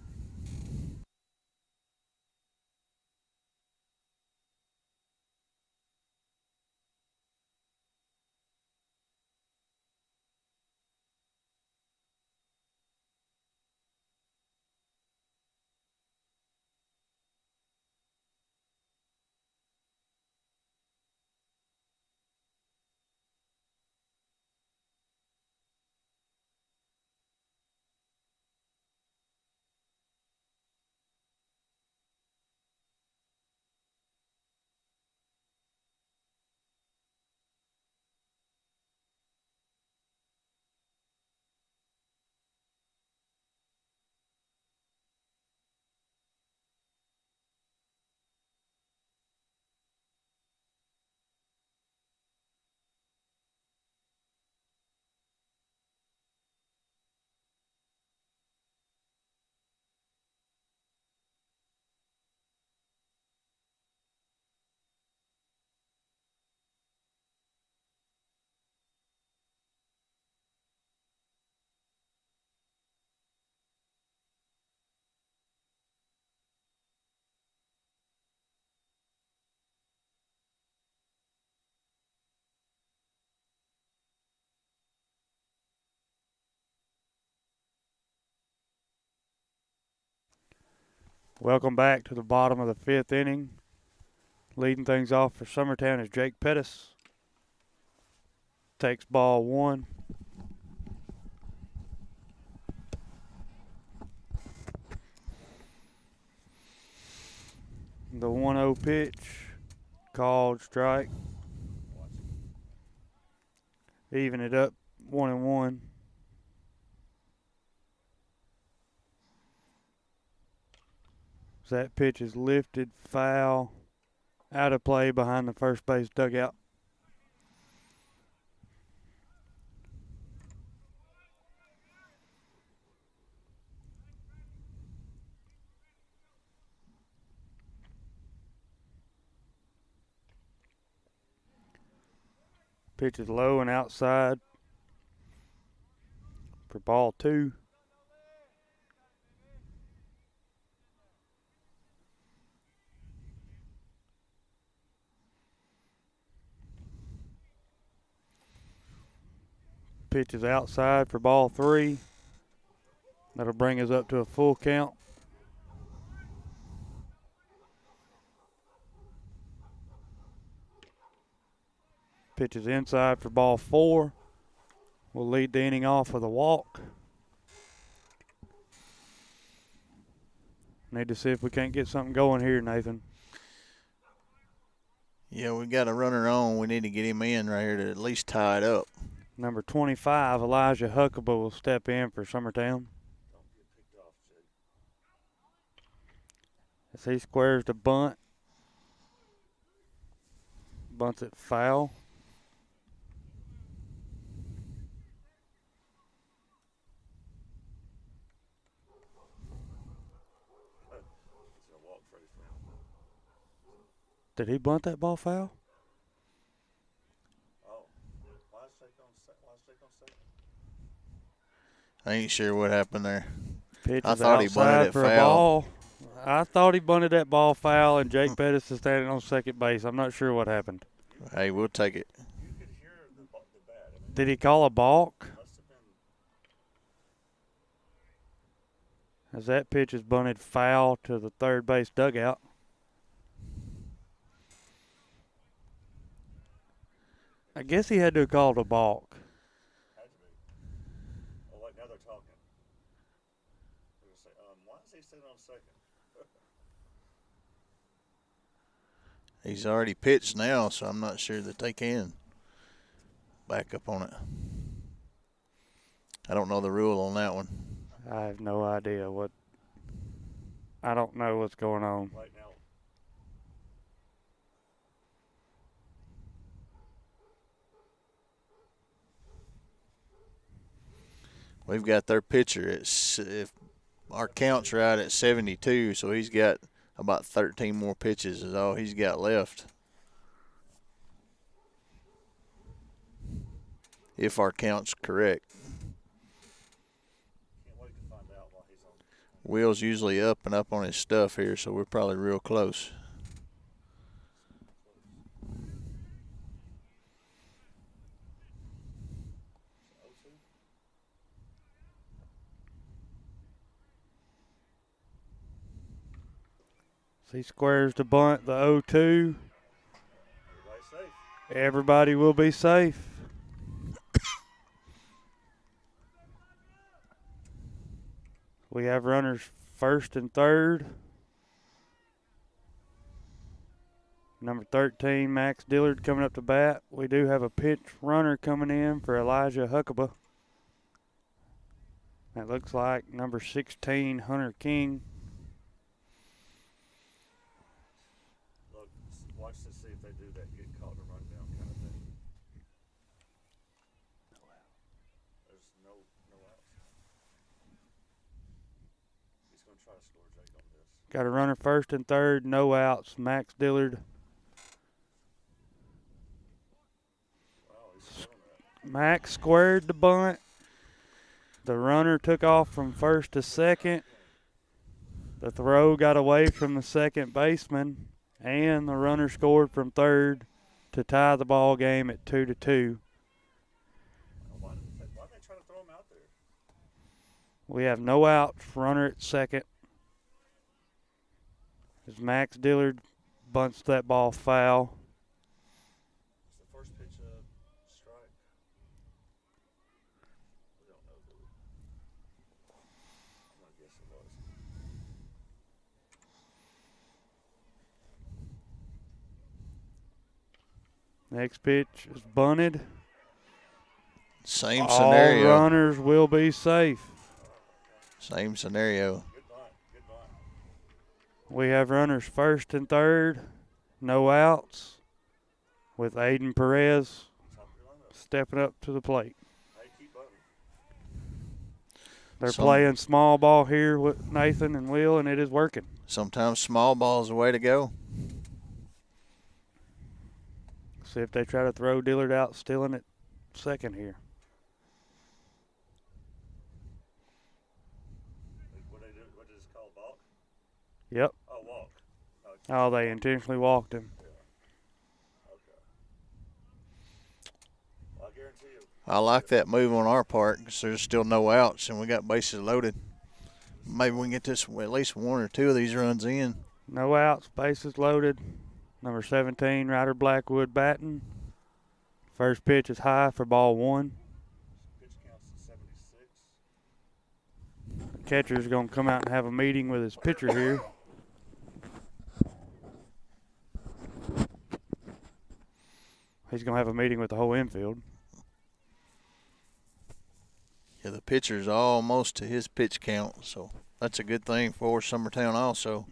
Welcome back to the bottom of the 5th inning. Leading things off for Summertown is Jake Pettis. Takes ball 1. The 1-0 pitch, called strike. Even it up 1-1. That pitch is lifted, foul, out of play behind the first base dugout. Pitch is low and outside for ball 2. Pitch is outside for ball 3. That'll bring us up to a full count. Pitch is inside for ball 4. We'll lead the inning off with a walk. Need to see if we can't get something going here, Nathan. Yeah, we got a runner on. We need to get him in right here to at least tie it up. Number 25, Elijah Huckabee, will step in for Summertown. As he squares the bunt. Bunts it foul. Did he bunt that ball foul? Oh, why is Jake on second? I ain't sure what happened there. Pitch I is thought he bunted outside it for a foul. ball. I thought he bunted that ball foul, and Jake Pettis is standing on second base. I'm not sure what happened. Hey, we'll take it. You could hear the bat. I mean, Did he call a balk? must have been. As that pitch is bunted foul to the third base dugout. I guess he had to have called a balk. Had to be. Oh, wait, now they're talking. They're going to say, why is he sitting on second? He's already pitched now, so I'm not sure that they can back up on it. I don't know the rule on that one. I have no idea what. I don't know what's going on. Right now. We've got their pitcher at, if our count's right, at 72, so he's got about 13 more pitches is all he's got left. If our count's correct. Can't wait to find out why he's on. Will's usually up and up on his stuff here, so we're probably real close. He squares the bunt, the 0-2. Everybody's safe. Everybody will be safe. We have runners first and third. Number 13, Max Dillard, coming up to bat. We do have a pitch runner coming in for Elijah Huckabee. That looks like number 16, Hunter King. Look, watch to see if they do that get caught in a rundown kind of thing. There's no outs. He's going to try to score Jake on this. Got a runner first and third, no outs. Max Dillard. Wow, he's feeling that. Max squared the bunt. The runner took off from first to second. The throw got away from the second baseman, and the runner scored from third to tie the ball game at 2-2. Why did they try to throw him out there? We have no outs. Runner at second. As Max Dillard bunts that ball foul. It's the first pitch strike. We don't know, do we? I'm going to guess it was. Next pitch is bunted. Same All scenario. runners will be safe. Same scenario. Good bunt. Good bunt. We have runners first and third, no outs, with Aiden Perez Top of your lineup. stepping up to the plate. Hey, keep bunting. They're Some- playing small ball here with Nathan and Will, and it is working. Sometimes small ball is the way to go. See if they try to throw Dillard out, stealing at second here. What did this call? Balk? Yep. Oh, walk. No, Oh, they intentionally walked him. okay. Well, I guarantee you. I like that move on our part because there's still no outs and we got bases loaded. Maybe we can get this at least one or two of these runs in. No outs, bases loaded. Number 17, Ryder Blackwood batting. First pitch is high for ball one. Pitch counts at 76. The catcher's going to come out and have a meeting with his pitcher here. He's going to have a meeting with the whole infield. Yeah, the pitcher's almost to his pitch count, so that's a good thing for Summertown also.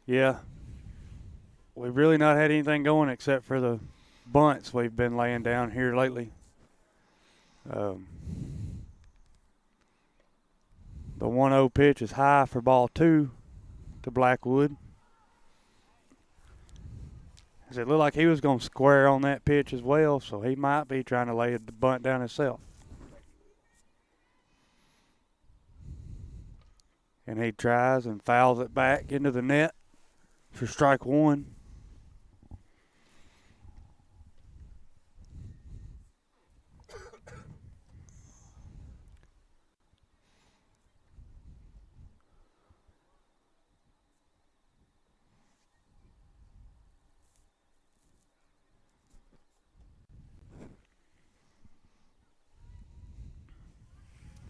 Yeah. We've really not had anything going except for the bunts we've been laying down here lately. The 1-0 pitch is high for ball two to Blackwood. Does it look like he was going to square on that pitch as well, so he might be trying to lay the bunt down himself. And he tries and fouls it back into the net for strike one.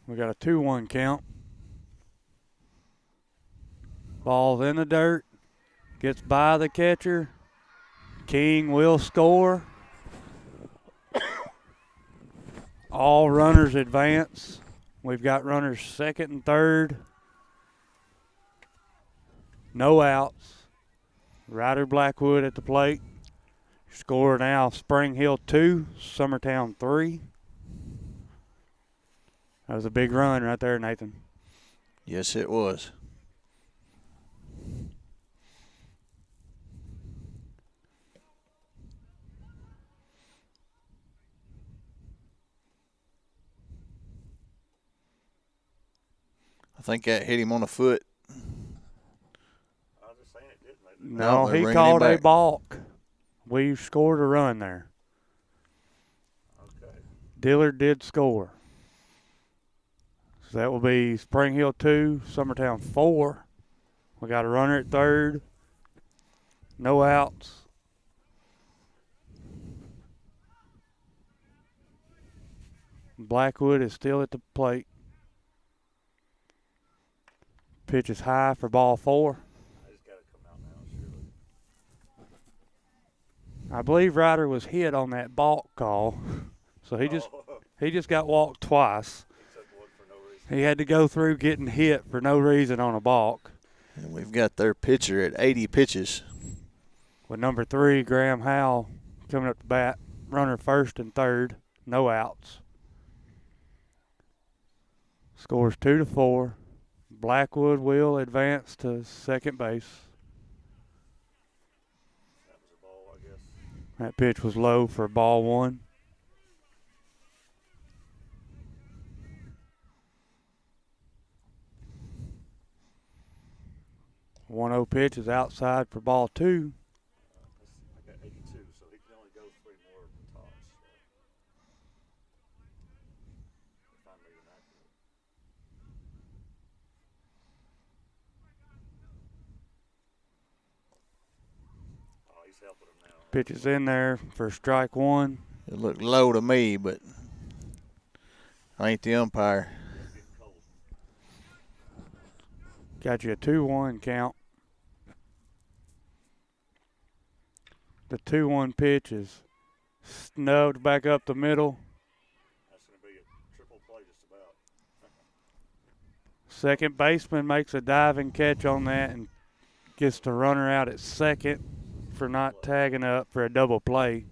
We got a 2-1 count. Ball's in the dirt. Gets by the catcher. King will score. All runners advance. We've got runners second and third. No outs. Ryder Blackwood at the plate. Score now, Spring Hill 2, Summertown 3. That was a big run right there, Nathan. Yes, it was. I think that hit him on the foot. I was just saying it didn't. No, they're he bringing called him a back. balk. We scored a run there. Okay. Dillard did score. So that will be Spring Hill 2, Summertown 4. We got a runner at third. No outs. Blackwood is still at the plate. Pitch is high for ball 4. I just got to come out now, surely. I believe Ryder was hit on that balk call. So he just got walked twice. He took one for no reason. He had to go through getting hit for no reason on a balk. And we've got their pitcher at 80 pitches. With number 3, Graham Howe, coming up to bat. Runner first and third. No outs. Scores 2-4. Blackwood will advance to second base. That was a ball, I guess. That pitch was low for ball 1. One 0 pitch is outside for ball 2. I got 82, so he can only go 3 more tops. If I'm reading accurate. Oh, he's helping him now. Pitch is in there for strike 1. It looked low to me, but I ain't the umpire. It's getting cold. Got you a 2-1 count. The 2-1 pitch is snubbed back up the middle. That's going to be a triple play just about. Second baseman makes a diving catch on that and gets the runner out at second for not tagging up for a double play.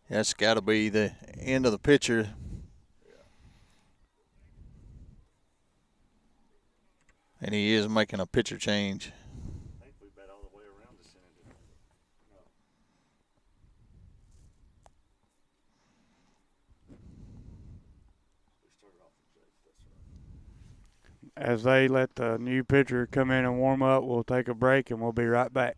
That's got to be the end of the pitcher. And he is making a pitcher change. I think we bet all the way around this inning, didn't we? No. We started off with Jake, that's right. As they let the new pitcher come in and warm up, we'll take a break and we'll be right back.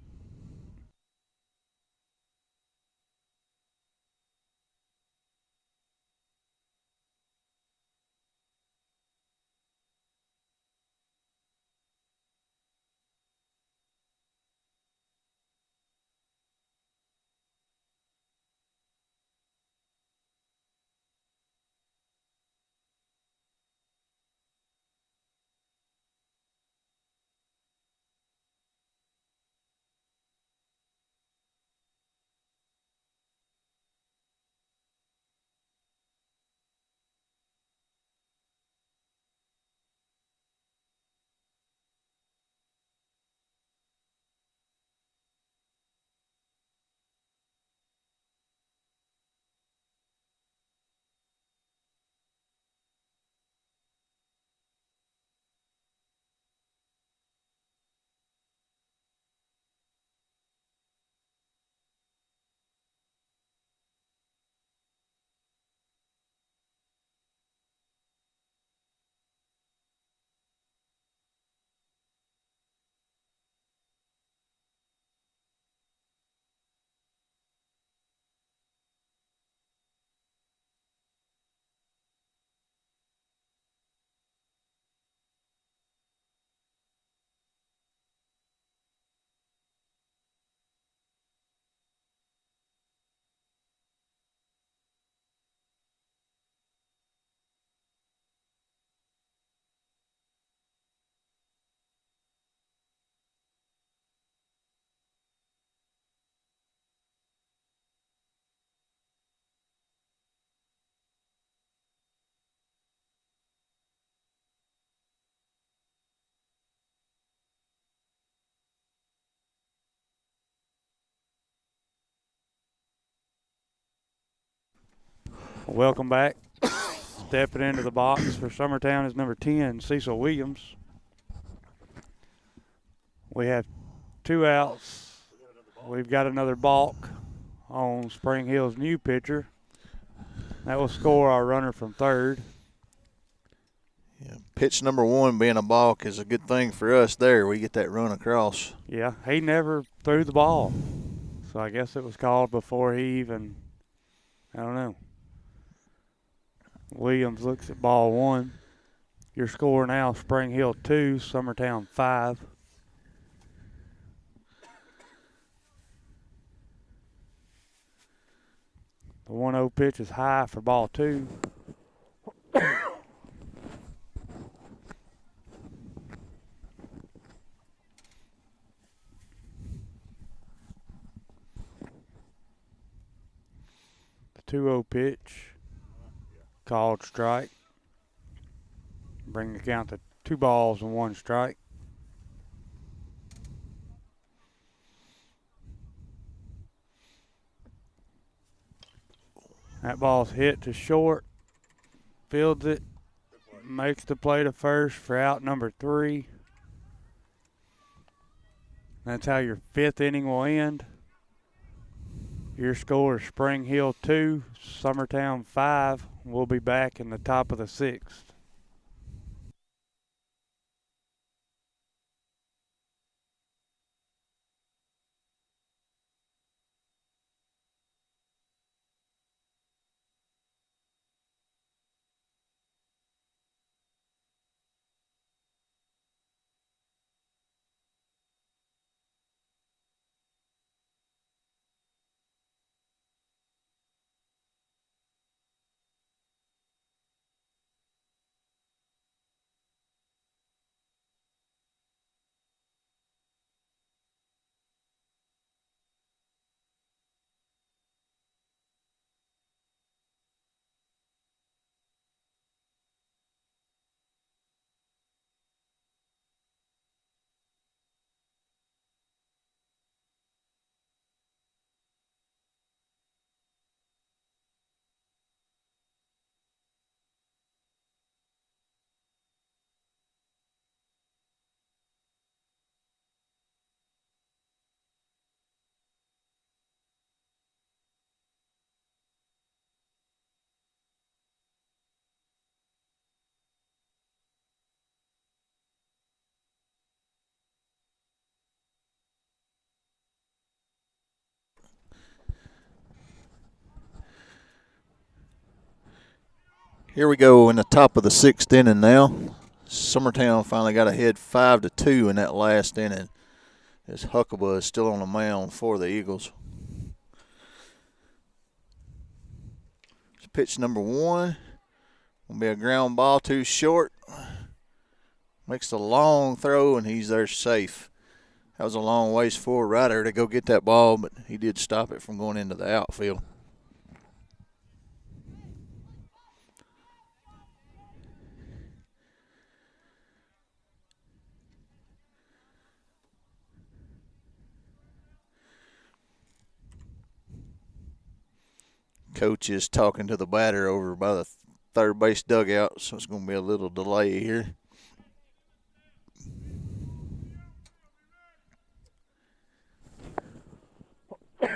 Welcome back. Stepping into the box for Summertown is number 10, Cecil Williams. We have 2 outs. We've got another balk on Spring Hill's new pitcher. That will score our runner from third. Yeah, pitch number 1 being a balk is a good thing for us there. We get that run across. Yeah, he never threw the ball. So I guess it was called before he even, I don't know. Williams looks at ball 1. Your score now, Spring Hill 2, Summertown 5. The 1-0 pitch is high for ball 2. The 2-0 pitch, called strike. Bring the count to 2 balls and 1 strike. That ball's hit to short. Fields it. Makes the play to first for out number 3. That's how your 5th inning will end. Your score is Spring Hill 2, Summertown 5. We'll be back in the top of the 6th. Here we go in the top of the 6th inning now. Summertown finally got ahead 5-2 in that last inning, as Huckabee is still on the mound for the Eagles. Pitch number 1 will be a ground ball too short. Makes the long throw, and he's there safe. That was a long ways for Ryder to go get that ball, but he did stop it from going into the outfield. Coach is talking to the batter over by the third base dugout, so it's going to be a little delay here. He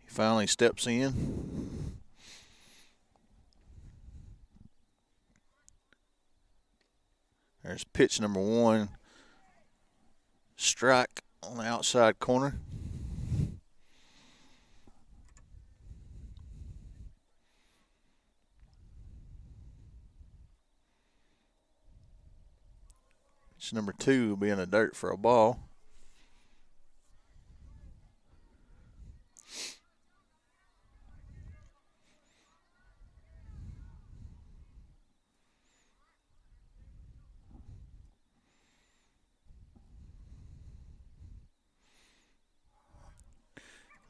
finally steps in. There's pitch number 1. Strike on the outside corner. Pitch number 2 will be in the dirt for a ball.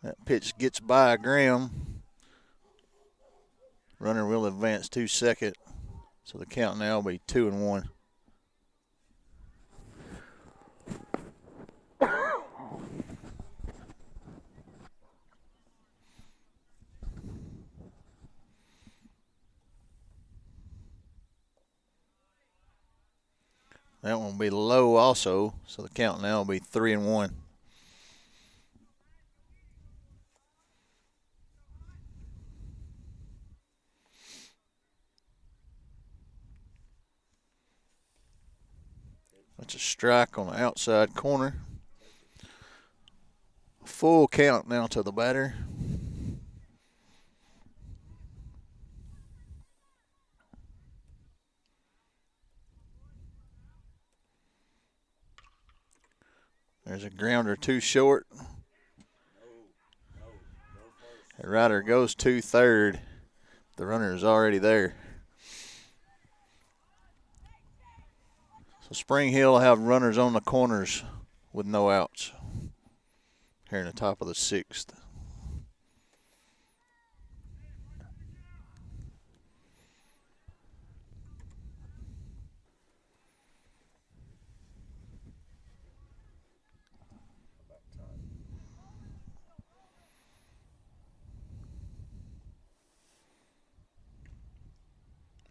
That pitch gets by Graham. Runner will advance to second. So the count now will be 2-1. That one will be low also, so the count now will be 3-1. That's a strike on the outside corner. Full count now to the batter. There's a grounder too short. The rider goes to third. The runner is already there. So Spring Hill will have runners on the corners with no outs here in the top of the sixth.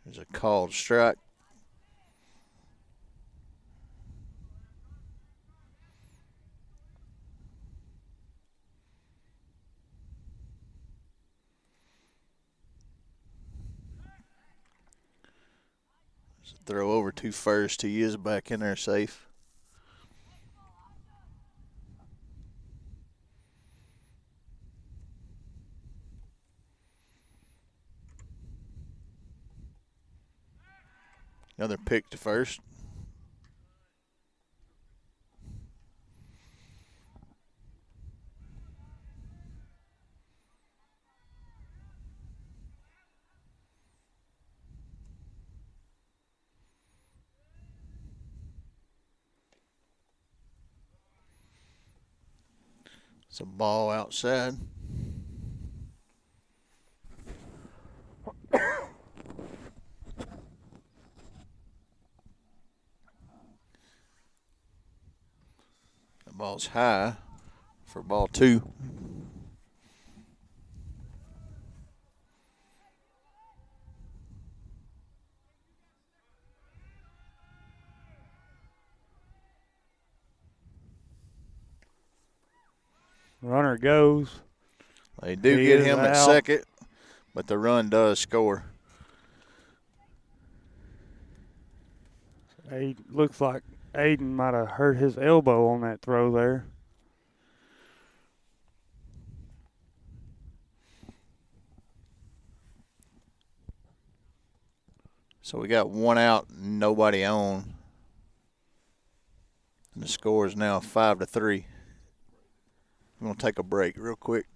There's a called strike. There's a throw over to first. He is back in there safe. Another pick to first. It's a ball outside. The ball's high for ball two. Runner goes. They do He get is him at out. second, but the run does score. Looks like Aiden might have hurt his elbow on that throw there. So we got one out, nobody on. And the score is now 5-3. I'm going to take a break real quick.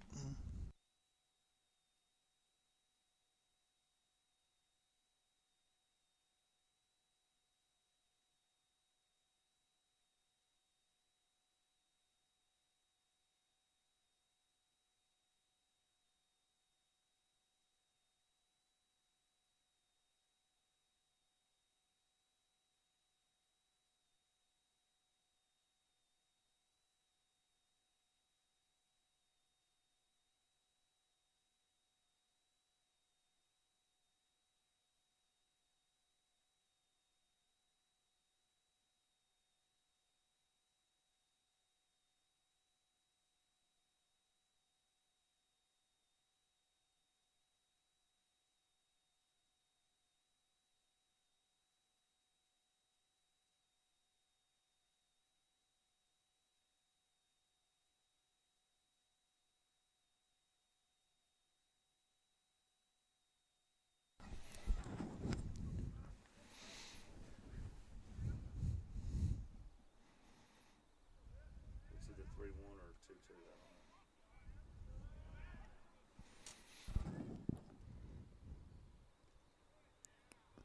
It's either 3-1 or 2-2.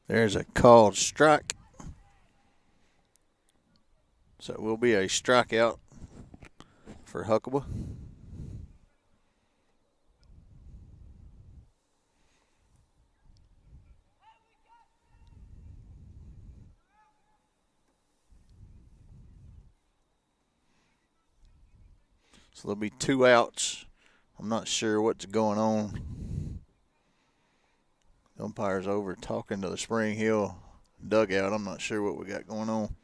There's a called strike. So it will be a strikeout for Huckabee. So there'll be 2 outs. I'm not sure what's going on. The umpire's over talking to the Spring Hill dugout. I'm not sure what we got going on.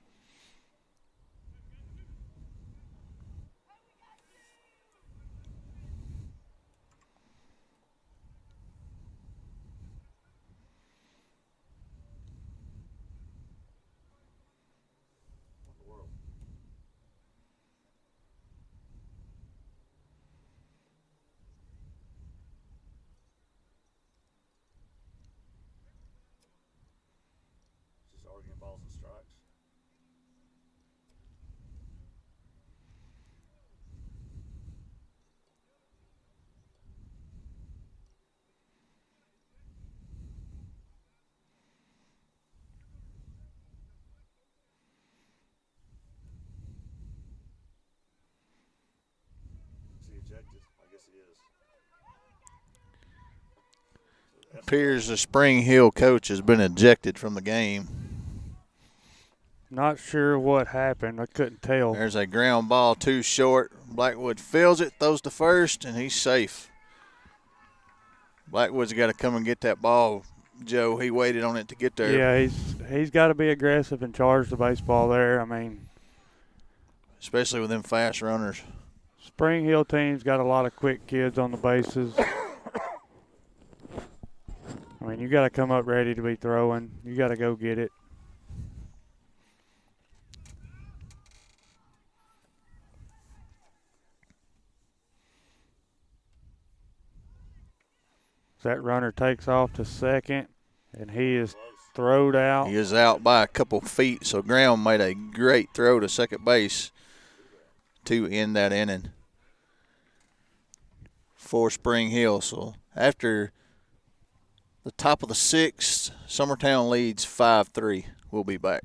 ejected? I guess he is. So Appears the Spring Hill coach has been ejected from the game. Not sure what happened. I couldn't tell. There's a ground ball too short. Blackwood fields it, throws to first, and he's safe. Blackwood's got to come and get that ball, Joe. He waited on it to get there. Yeah, he's got to be aggressive and charge the baseball there. I mean, especially with them fast runners. Spring Hill team's got a lot of quick kids on the bases. I mean, you got to come up ready to be throwing. You got to go get it. That runner takes off to second, and he is throwed out. He is out by a couple feet, so Graham made a great throw to second base to end that inning for Spring Hill. So after the top of the sixth, Summertown leads 5-3. We'll be back.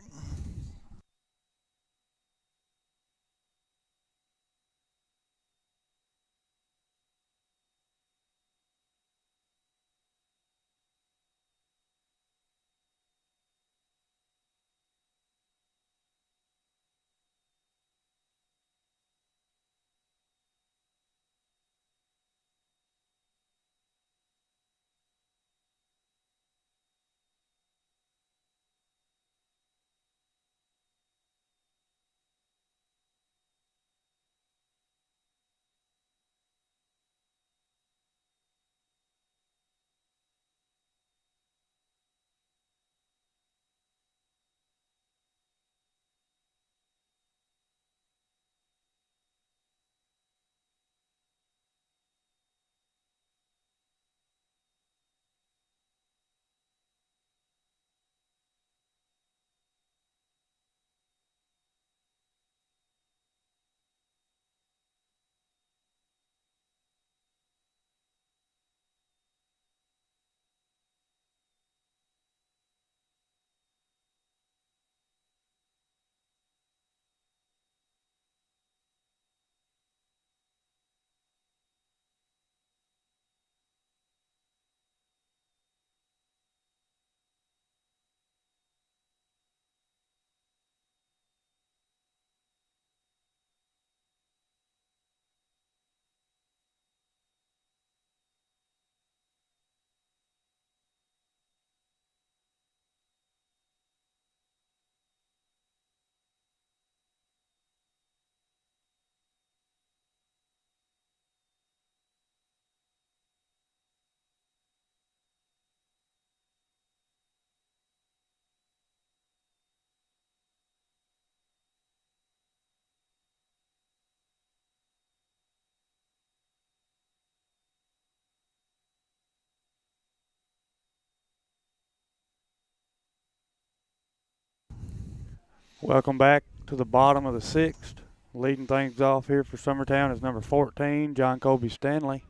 Welcome back to the bottom of the sixth. Leading things off here for Summertown is number 14, John Colby Stanley.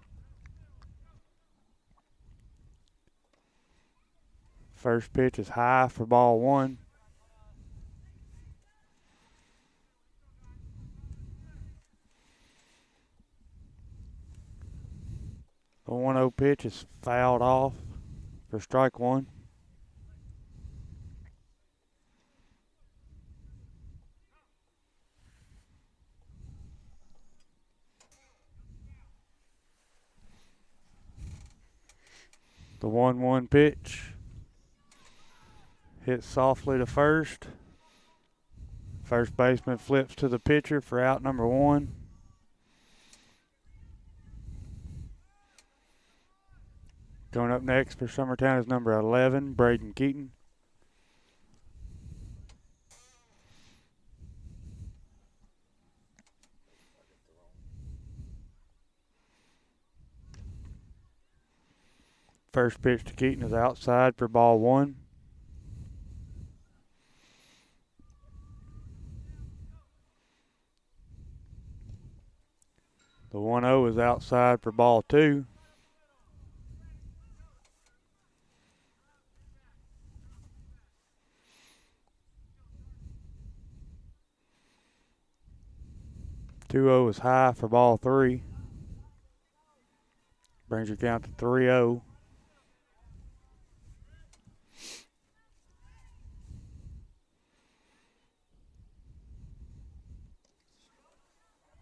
First pitch is high for ball one. The 1-0 pitch is fouled off for strike one. The 1-1 pitch hits softly to first. First baseman flips to the pitcher for out number one. Going up next for Summertown is number 11, Brayden Keaton. First pitch to Keaton is outside for ball one. The 1-0 is outside for ball two. The 2-0 is high for ball three. Brings your count to 3-0.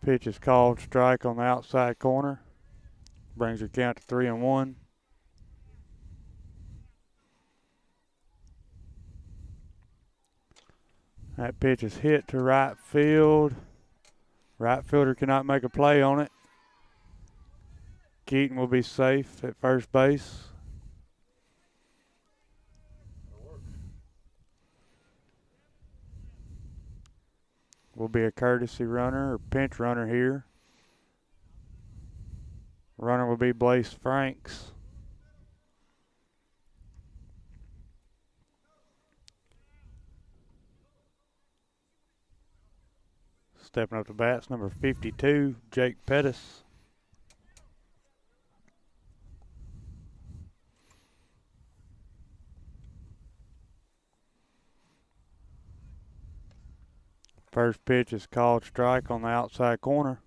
Pitch is called strike on the outside corner. Brings your count to 3-1. That pitch is hit to right field. Right fielder cannot make a play on it. Keaton will be safe at first base. Will be a courtesy runner or pinch runner here. Runner will be Blaze Franks. Stepping up to bats, number 52, Jake Pettis. First pitch is called strike on the outside corner.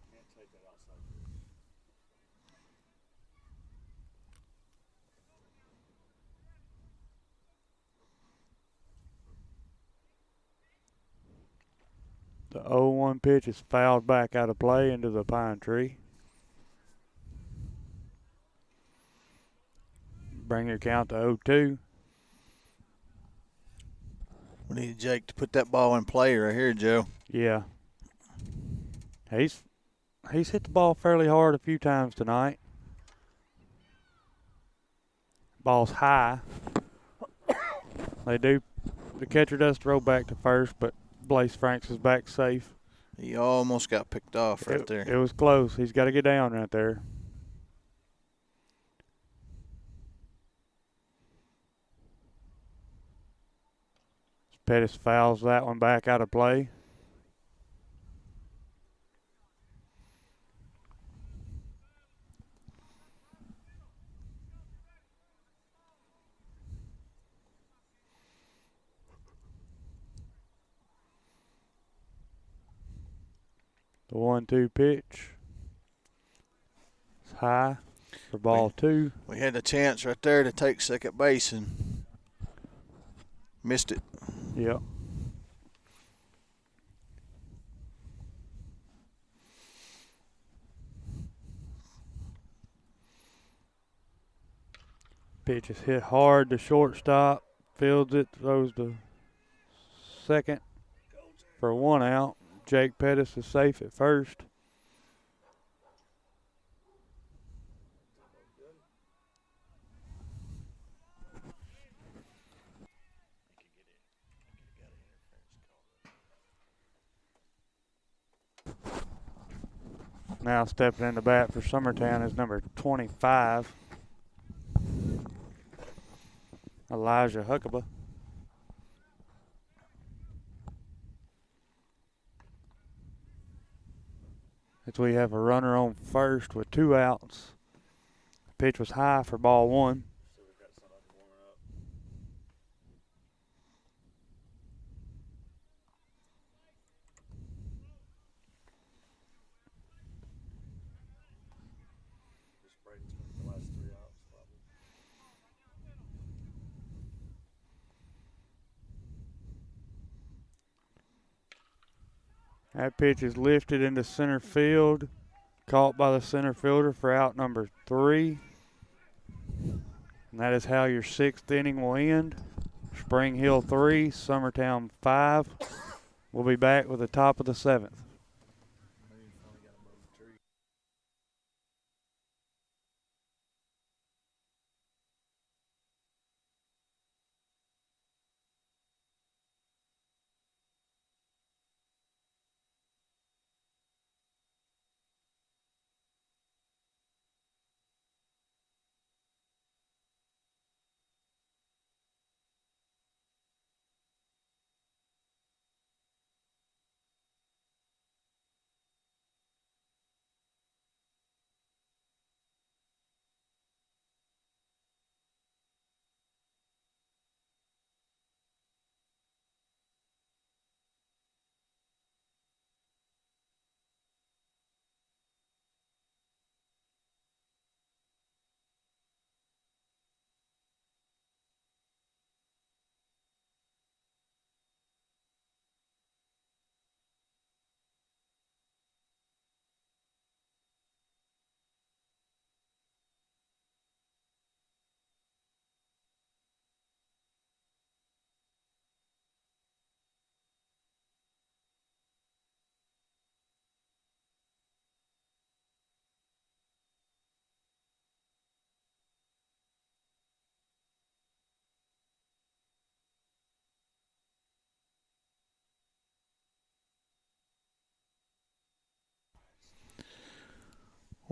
The 0-1 pitch is fouled back out of play into the pine tree. Bring your count to 0-2. We need Jake to put that ball in play right here, Joe. Yeah. He's hit the ball fairly hard a few times tonight. Ball's high. The catcher does throw back to first, but Blaze Franks is back safe. He almost got picked off right there. It was close. He's got to get down right there. Pettis fouls that one back out of play. The 1-2 pitch. It's high for ball 2. We had a chance right there to take second base and missed it. Yep. Pitch is hit hard to shortstop. Fields it, throws to second for 1 out. Jake Pettis is safe at first. Now stepping in the bat for Summertown is number 25, Elijah Huckabee. As we have a runner on first with 2 outs. The pitch was high for ball 1. That pitch is lifted into center field, caught by the center fielder for out number 3. And that is how your 6th inning will end. Spring Hill 3, Summertown 5. We'll be back with the top of the 7th.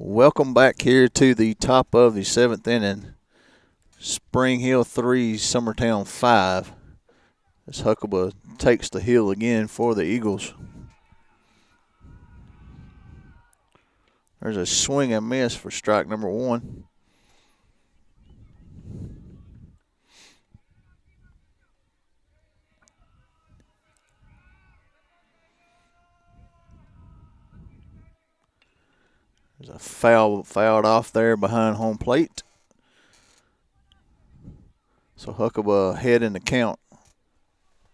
Welcome back here to the top of the 7th inning. Spring Hill 3, Summertown 5. As Huckabee takes the hill again for the Eagles. There's a swing and miss for strike number 1. There's a fouled off there behind home plate. So Huckabee ahead in the count,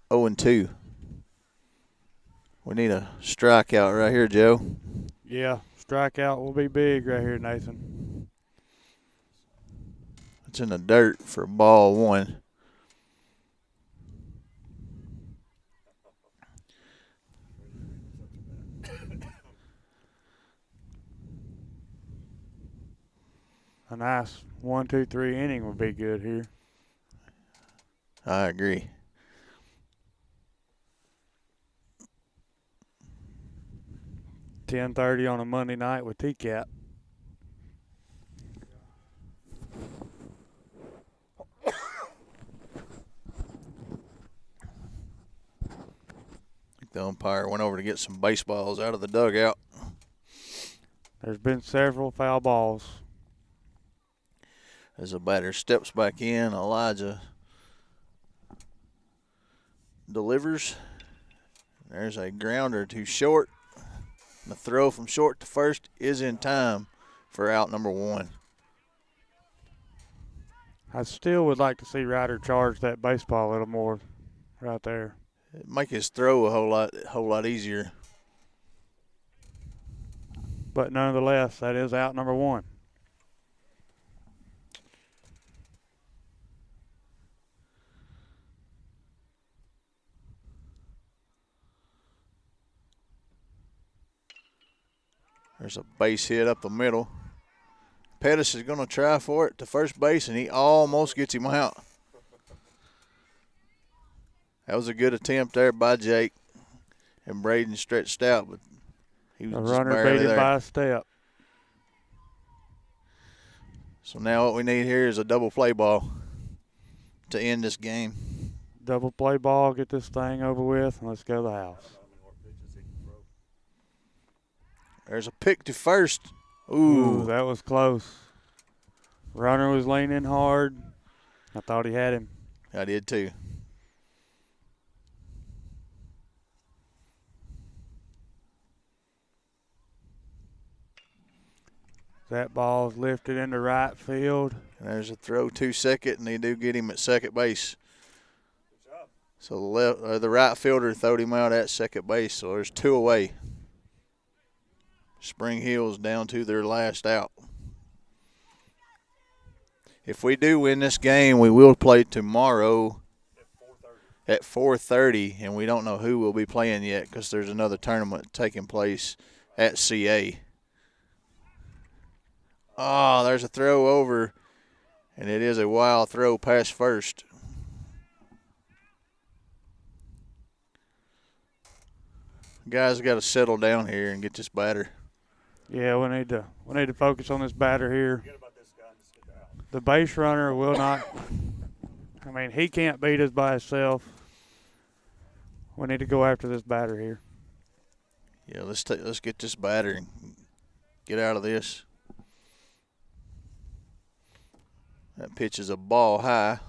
0-2. We need a strikeout right here, Joe. Yeah, strikeout will be big right here, Nathan. It's in the dirt for ball 1. A nice 1-2-3 inning would be good here. I agree. $10:30 on a Monday night with T-Cap. The umpire went over to get some baseballs out of the dugout. There's been several foul balls. As the batter steps back in, Elijah delivers. There's a grounder to short. The throw from short to first is in time for out number 1. I still would like to see Ryder charge that baseball a little more right there. It'd make his throw a whole lot easier. But nonetheless, that is out number 1. There's a base hit up the middle. Pettis is going to try for it to first base, and he almost gets him out. That was a good attempt there by Jake. And Brayden stretched out, but he was The just runner barely beat him there. by a step. So now what we need here is a double play ball to end this game. Double play ball, get this thing over with, and let's go to the house. There's a pick to first. Ooh, Ooh. that was close. Runner was leaning hard. I thought he had him. I did too. That ball's lifted into right field. And there's a throw to second, and they do get him at second base. So the right fielder throwed him out at second base, so there's 2 away. Spring Hill's down to their last out. If we do win this game, we will play tomorrow at 4:30, and we don't know who will be playing yet because there's another tournament taking place at CA. Oh, there's a throw over, and it is a wild throw past first. Guys got to settle down here and get this batter. Yeah, we need to focus on this batter here. The base runner will not. I mean, he can't beat us by himself. We need to go after this batter here. Yeah, let's get this batter and get out of this. That pitch is a ball high.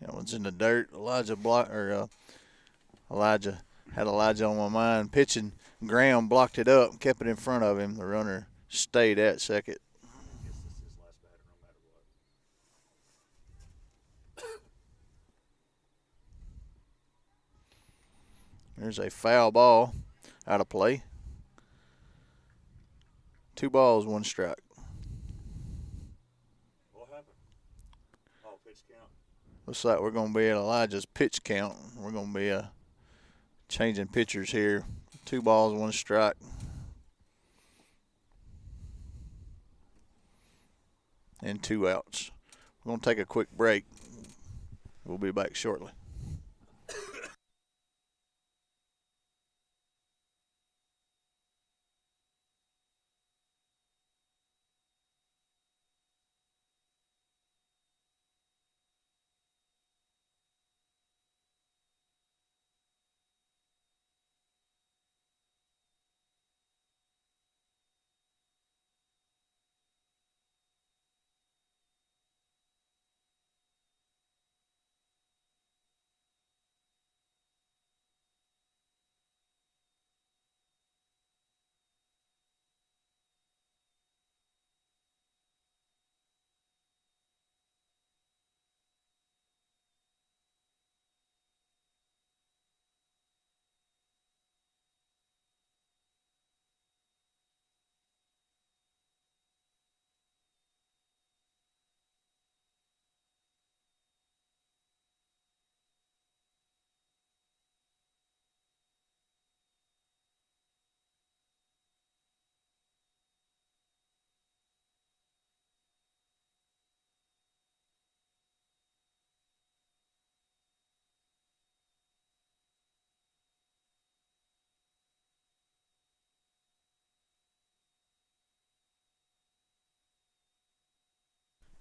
That one's in the dirt. Elijah had Elijah on my mind. Pitching, Graham blocked it up, kept it in front of him. The runner stayed at second. There's a foul ball out of play. 2 balls, 1 strike. What happened? Oh, pitch count. Looks like we're going to be at Elijah's pitch count. We're going to be changing pitchers here. 2 balls, 1 strike. And 2 outs. We're going to take a quick break. We'll be back shortly.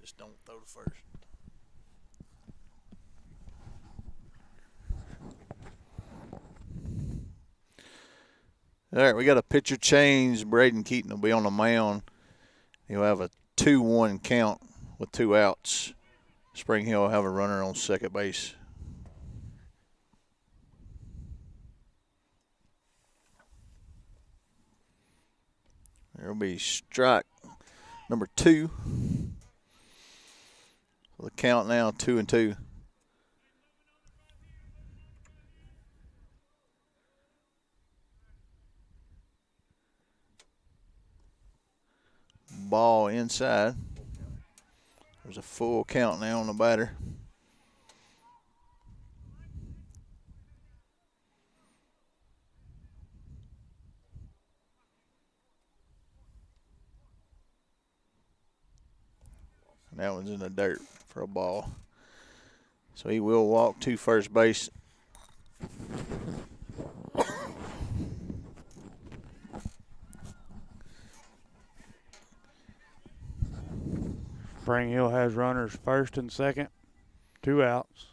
Just don't throw the first. All right, we got a pitcher change. Brayden Keaton will be on the mound. He'll have a 2-1 count with 2 outs. Spring Hill will have a runner on second base. There'll be strike number 2. So the count now 2-2. Ball inside. There's a full count now on the batter. And that one's in the dirt for a ball. So he will walk to first base. Spring Hill has runners first and second, 2 outs.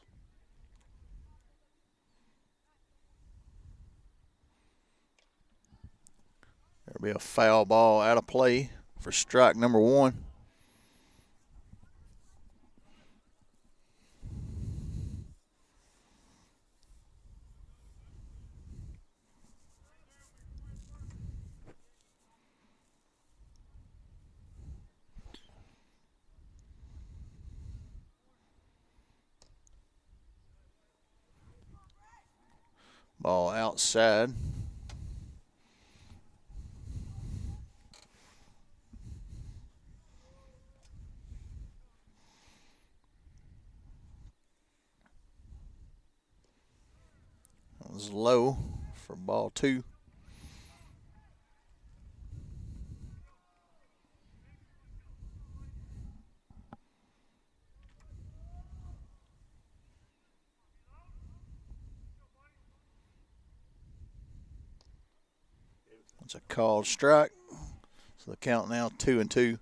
There'll be a foul ball out of play for strike number 1. Ball outside. That was low for ball 2. It's a called strike. So the count now 2-2.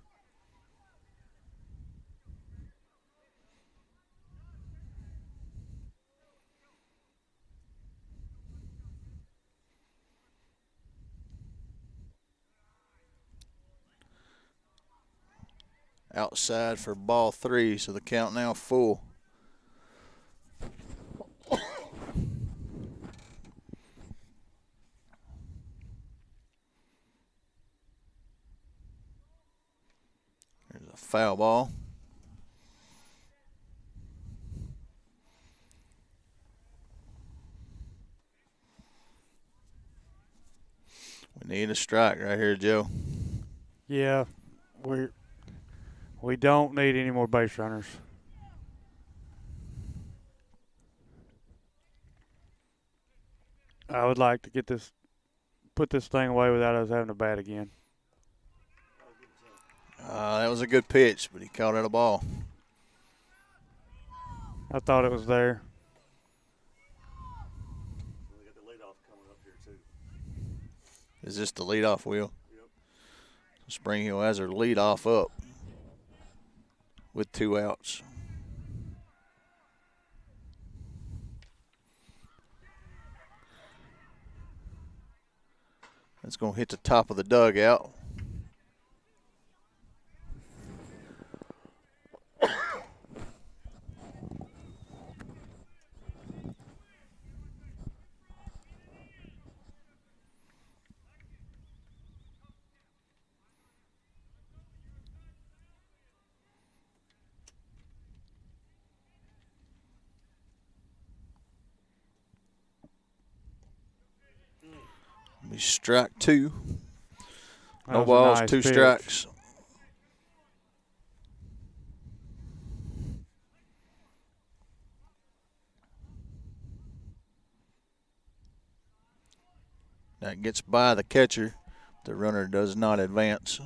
Outside for ball 3, so the count now full. There's a foul ball. We need a strike right here, Joe. Yeah, we don't need any more base runners. I would like to put this thing away without us having to bat again. That was a good pitch, but he caught it a ball. I thought it was there. We got the leadoff coming up here too. Is this the leadoff wheel? Yep. Spring Hill has her leadoff up with 2 outs. It's going to hit the top of the dugout. Be strike 2. That No was a balls, nice 2 pitch. strikes. That gets by the catcher. The runner does not advance.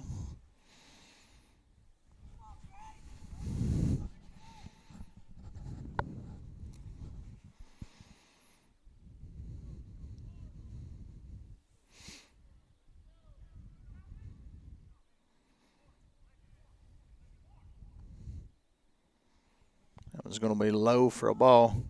That was going to be low for a ball.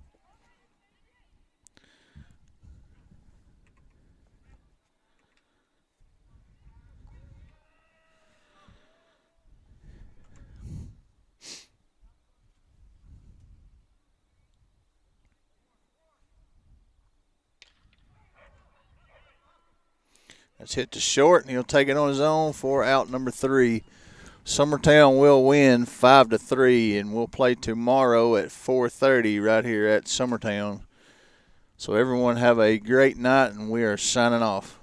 That's hit to short, and he'll take it on his own for out number 3. Summertown will win 5-3, and we'll play tomorrow at 4:30 right here at Summertown. So everyone have a great night, and we are signing off.